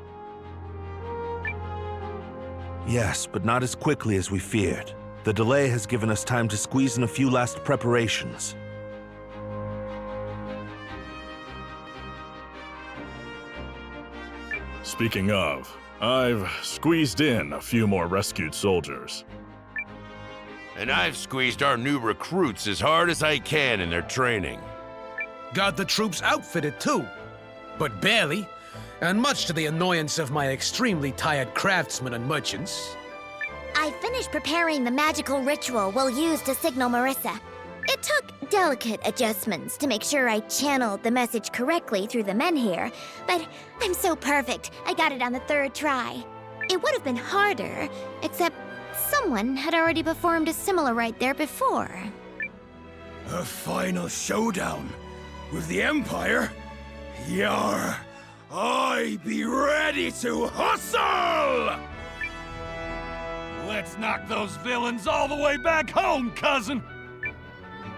Yes, but not as quickly as we feared. The delay has given us time to squeeze in a few last preparations. Speaking of, I've squeezed in a few more rescued soldiers. And I've squeezed our new recruits as hard as I can in their training. Got the troops outfitted too, but barely, and much to the annoyance of my extremely tired craftsmen and merchants. I finished preparing the magical ritual we'll use to signal Marissa. It took delicate adjustments to make sure I channeled the message correctly through the menhir, but I'm so perfect, I got it on the 3rd try. It would have been harder, except someone had already performed a similar rite there before. A final showdown with the Empire? Yar! I be ready to hustle! Let's knock those villains all the way back home, cousin!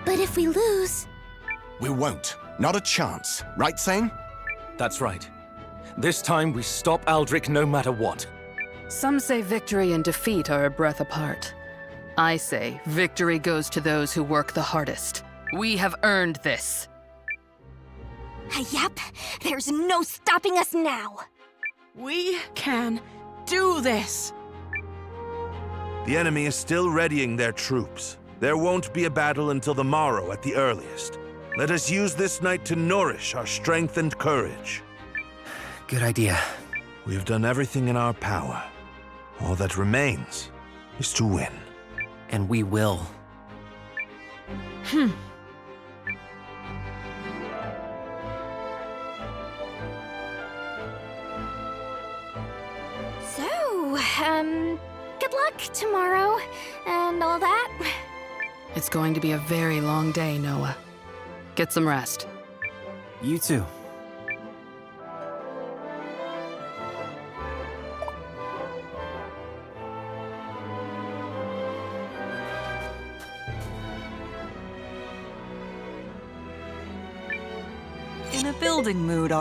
But if we lose... We won't. Not a chance. Right, Sane? That's right. This time we stop Aldrich no matter what. Some say victory and defeat are a breath apart. I say victory goes to those who work the hardest. We have earned this. Yep, there's no stopping us now. We can do this. The enemy is still readying their troops. There won't be a battle until the morrow at the earliest. Let us use this night to nourish our strength and courage. Good idea. We've done everything in our power. All that remains is to win. And we will. So, good luck tomorrow and all that. It's going to be a very long day, Noah. Get some rest. You too. In a building mood.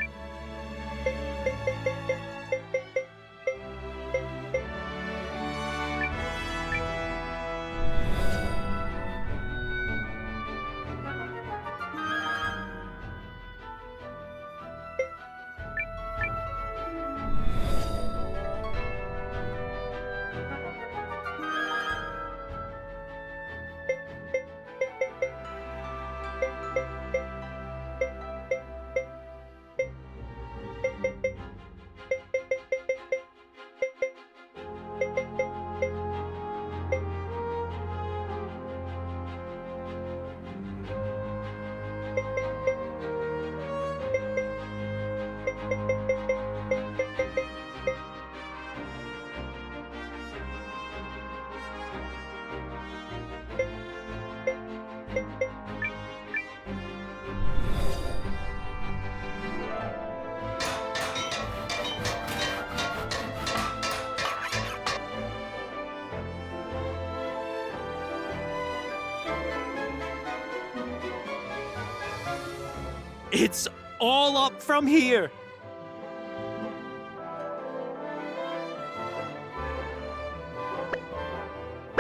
It's all up from here.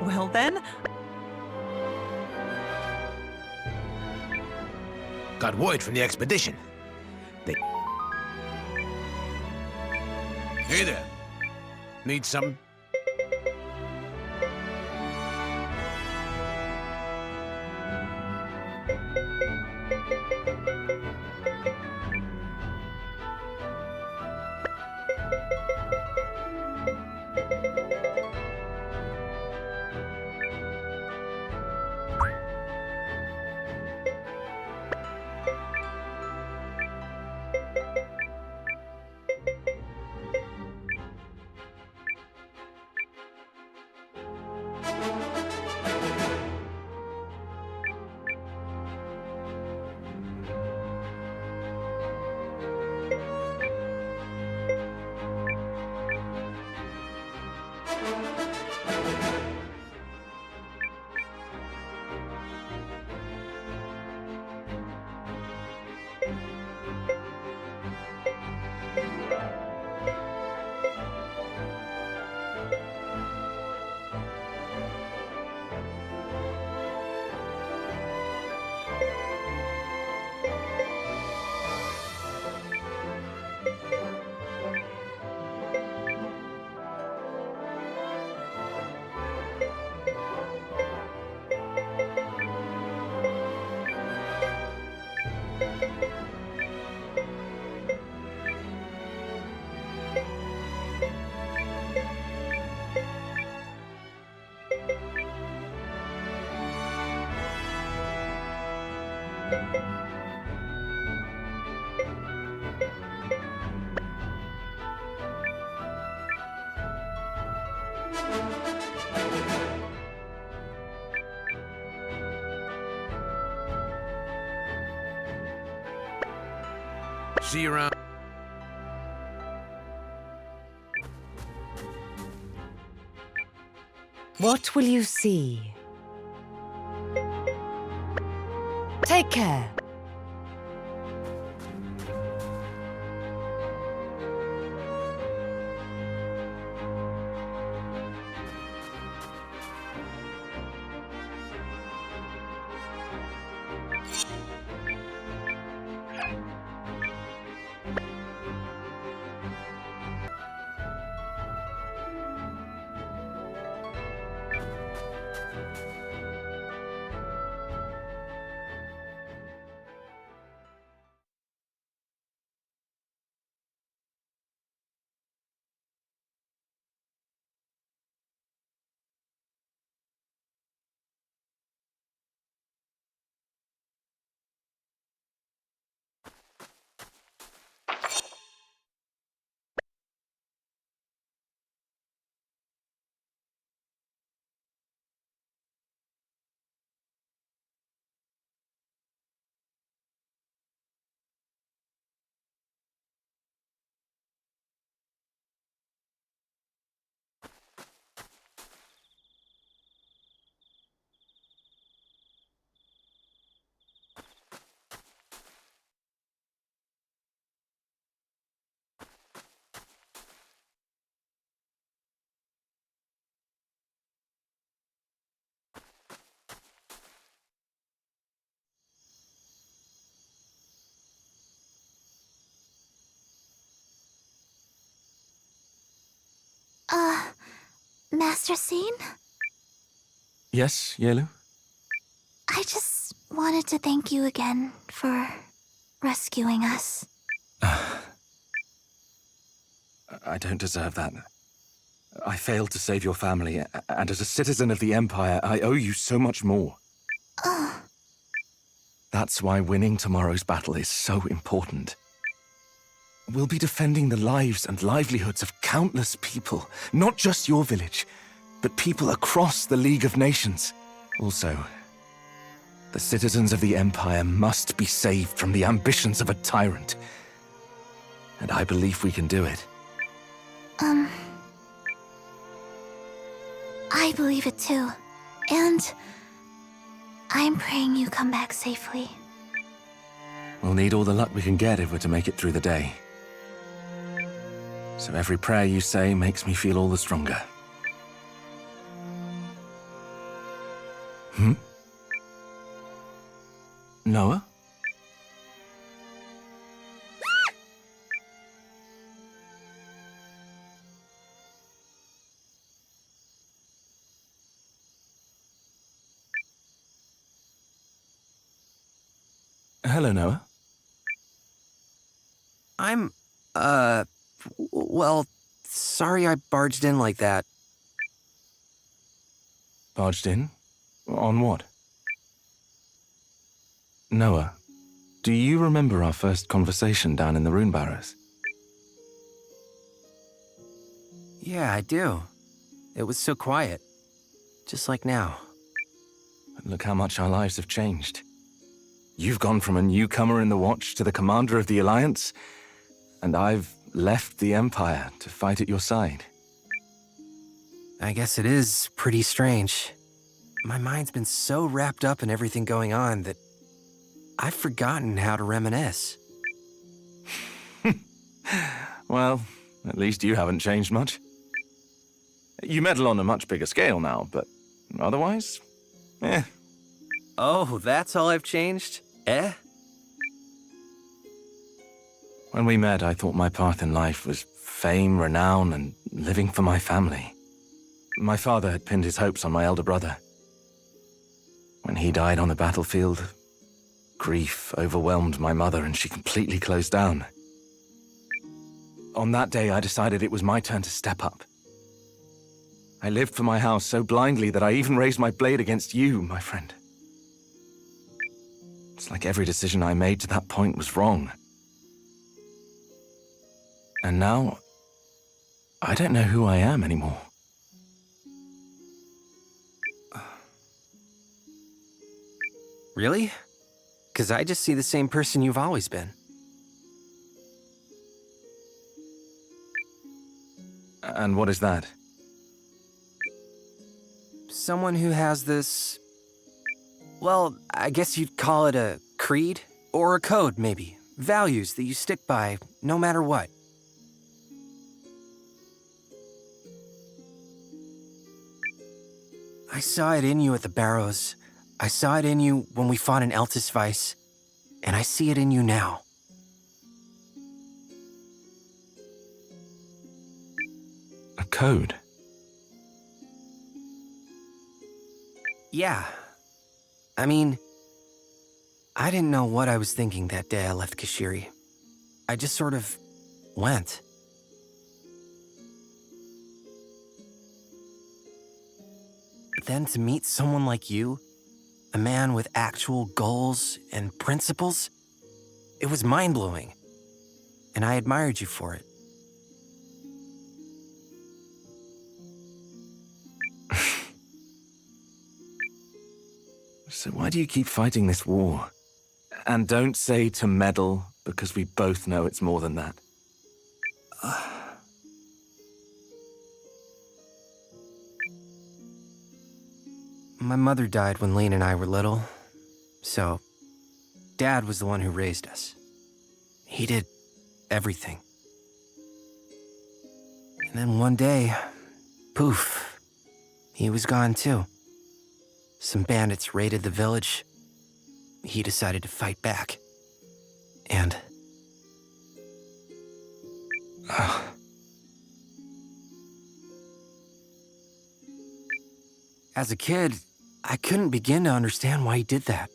Well then. Got word from the expedition. Hey there. Need something? See you around. What will you see? Take care. Master Scene? Yes, Yelu? I just wanted to thank you again for rescuing us. I don't deserve that. I failed to save your family, and as a citizen of the Empire, I owe you so much more. That's why winning tomorrow's battle is so important. We'll be defending the lives and livelihoods of countless people, not just your village, but people across the League of Nations. Also, the citizens of the Empire must be saved from the ambitions of a tyrant. And I believe we can do it. I believe it too. And I'm praying you come back safely. We'll need all the luck we can get if we're to make it through the day. So every prayer you say makes me feel all the stronger. Noah? Hello, Noah. I'm, well, sorry I barged in like that. Barged in? On what? Noah, do you remember our first conversation down in the Rune Barrows? Yeah, I do. It was so quiet. Just like now. But look how much our lives have changed. You've gone from a newcomer in the Watch to the commander of the Alliance, and I've left the Empire to fight at your side. I guess it is pretty strange. My mind's been so wrapped up in everything going on that I've forgotten how to reminisce. Well, at least you haven't changed much. You meddle on a much bigger scale now, but otherwise, eh. Oh, that's all I've changed? Eh? When we met, I thought my path in life was fame, renown, and living for my family. My father had pinned his hopes on my elder brother. When he died on the battlefield, grief overwhelmed my mother and she completely closed down. On that day, I decided it was my turn to step up. I lived for my house so blindly that I even raised my blade against you, my friend. It's like every decision I made to that point was wrong. And now, I don't know who I am anymore. Really? Because I just see the same person you've always been. And what is that? Someone who has this... Well, I guess you'd call it a creed? Or a code, maybe. Values that you stick by, no matter what. I saw it in you at the Barrows. I saw it in you when we fought in Eltisvice. And I see it in you now. A code? Yeah. I mean, I didn't know what I was thinking that day I left Kashiri. I just sort of went. But then to meet someone like you, a man with actual goals and principles, it was mind-blowing. And I admired you for it. So why do you keep fighting this war? And don't say to meddle, because we both know it's more than that. My mother died when Lane and I were little, so Dad was the one who raised us. He did everything. And then one day, poof, he was gone too. Some bandits raided the village. He decided to fight back. And... As a kid, I couldn't begin to understand why he did that.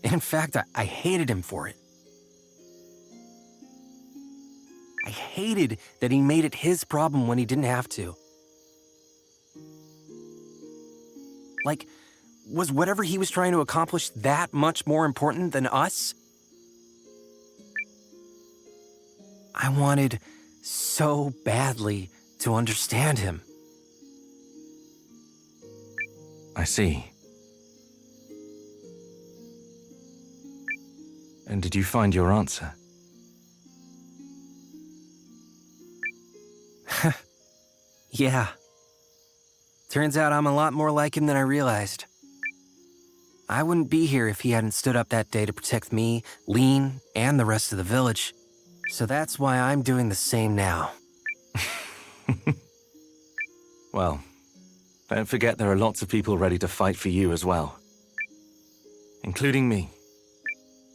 And in fact, I hated him for it. I hated that he made it his problem when he didn't have to. Like, was whatever he was trying to accomplish that much more important than us? I wanted so badly to understand him. I see. And did you find your answer? Yeah. Turns out I'm a lot more like him than I realized. I wouldn't be here if he hadn't stood up that day to protect me, Lean, and the rest of the village. So that's why I'm doing the same now. Well, don't forget there are lots of people ready to fight for you as well. Including me.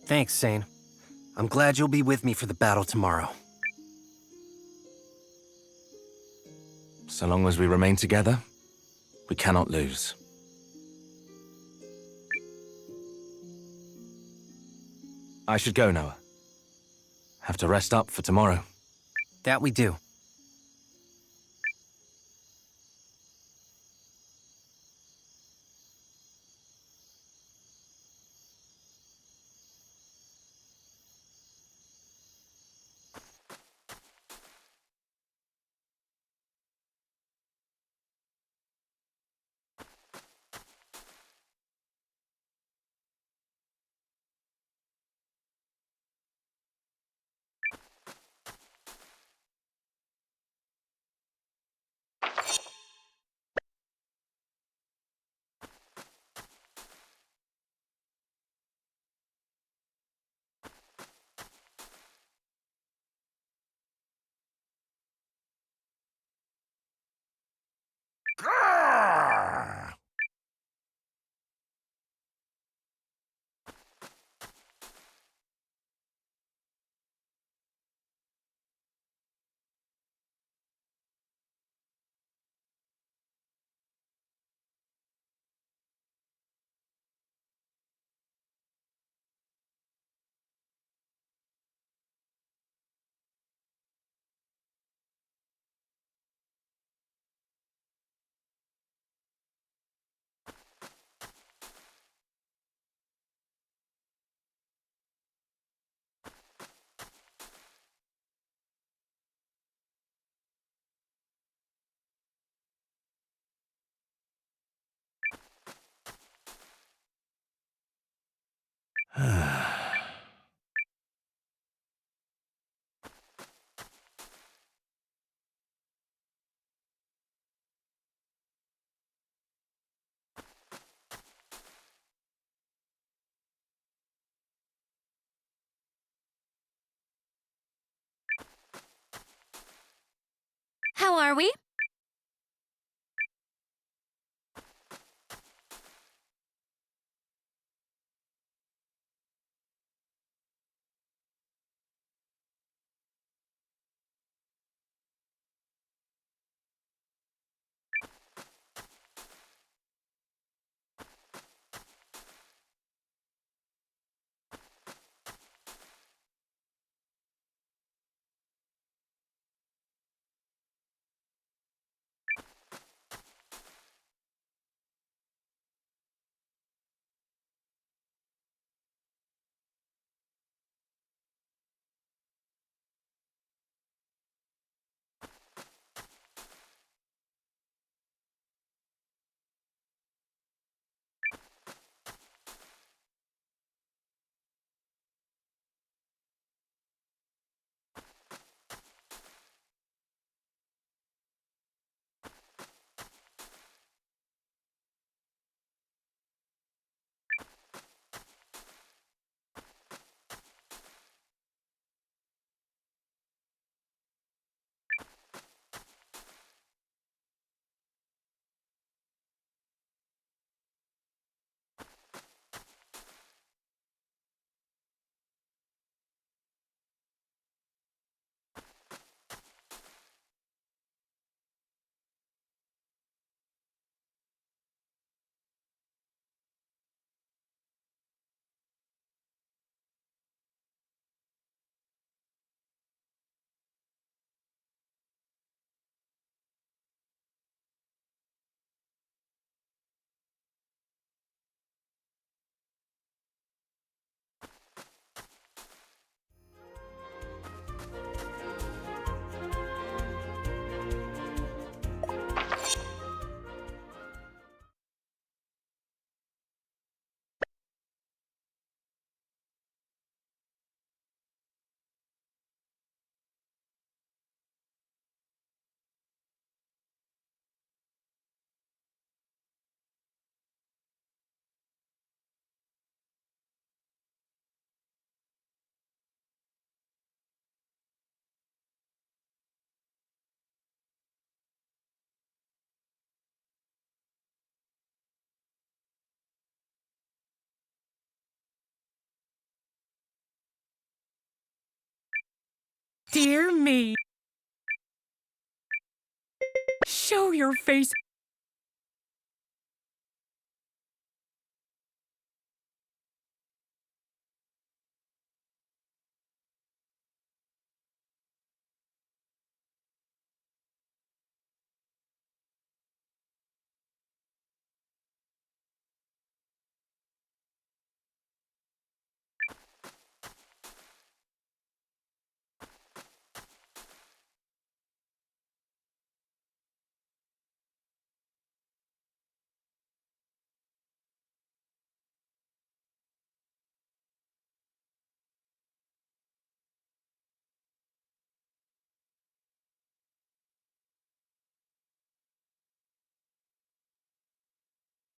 Thanks, Sane. I'm glad you'll be with me for the battle tomorrow. So long as we remain together, we cannot lose. I should go, Noah. Have to rest up for tomorrow. That we do. How are we? Dear me. Show your face.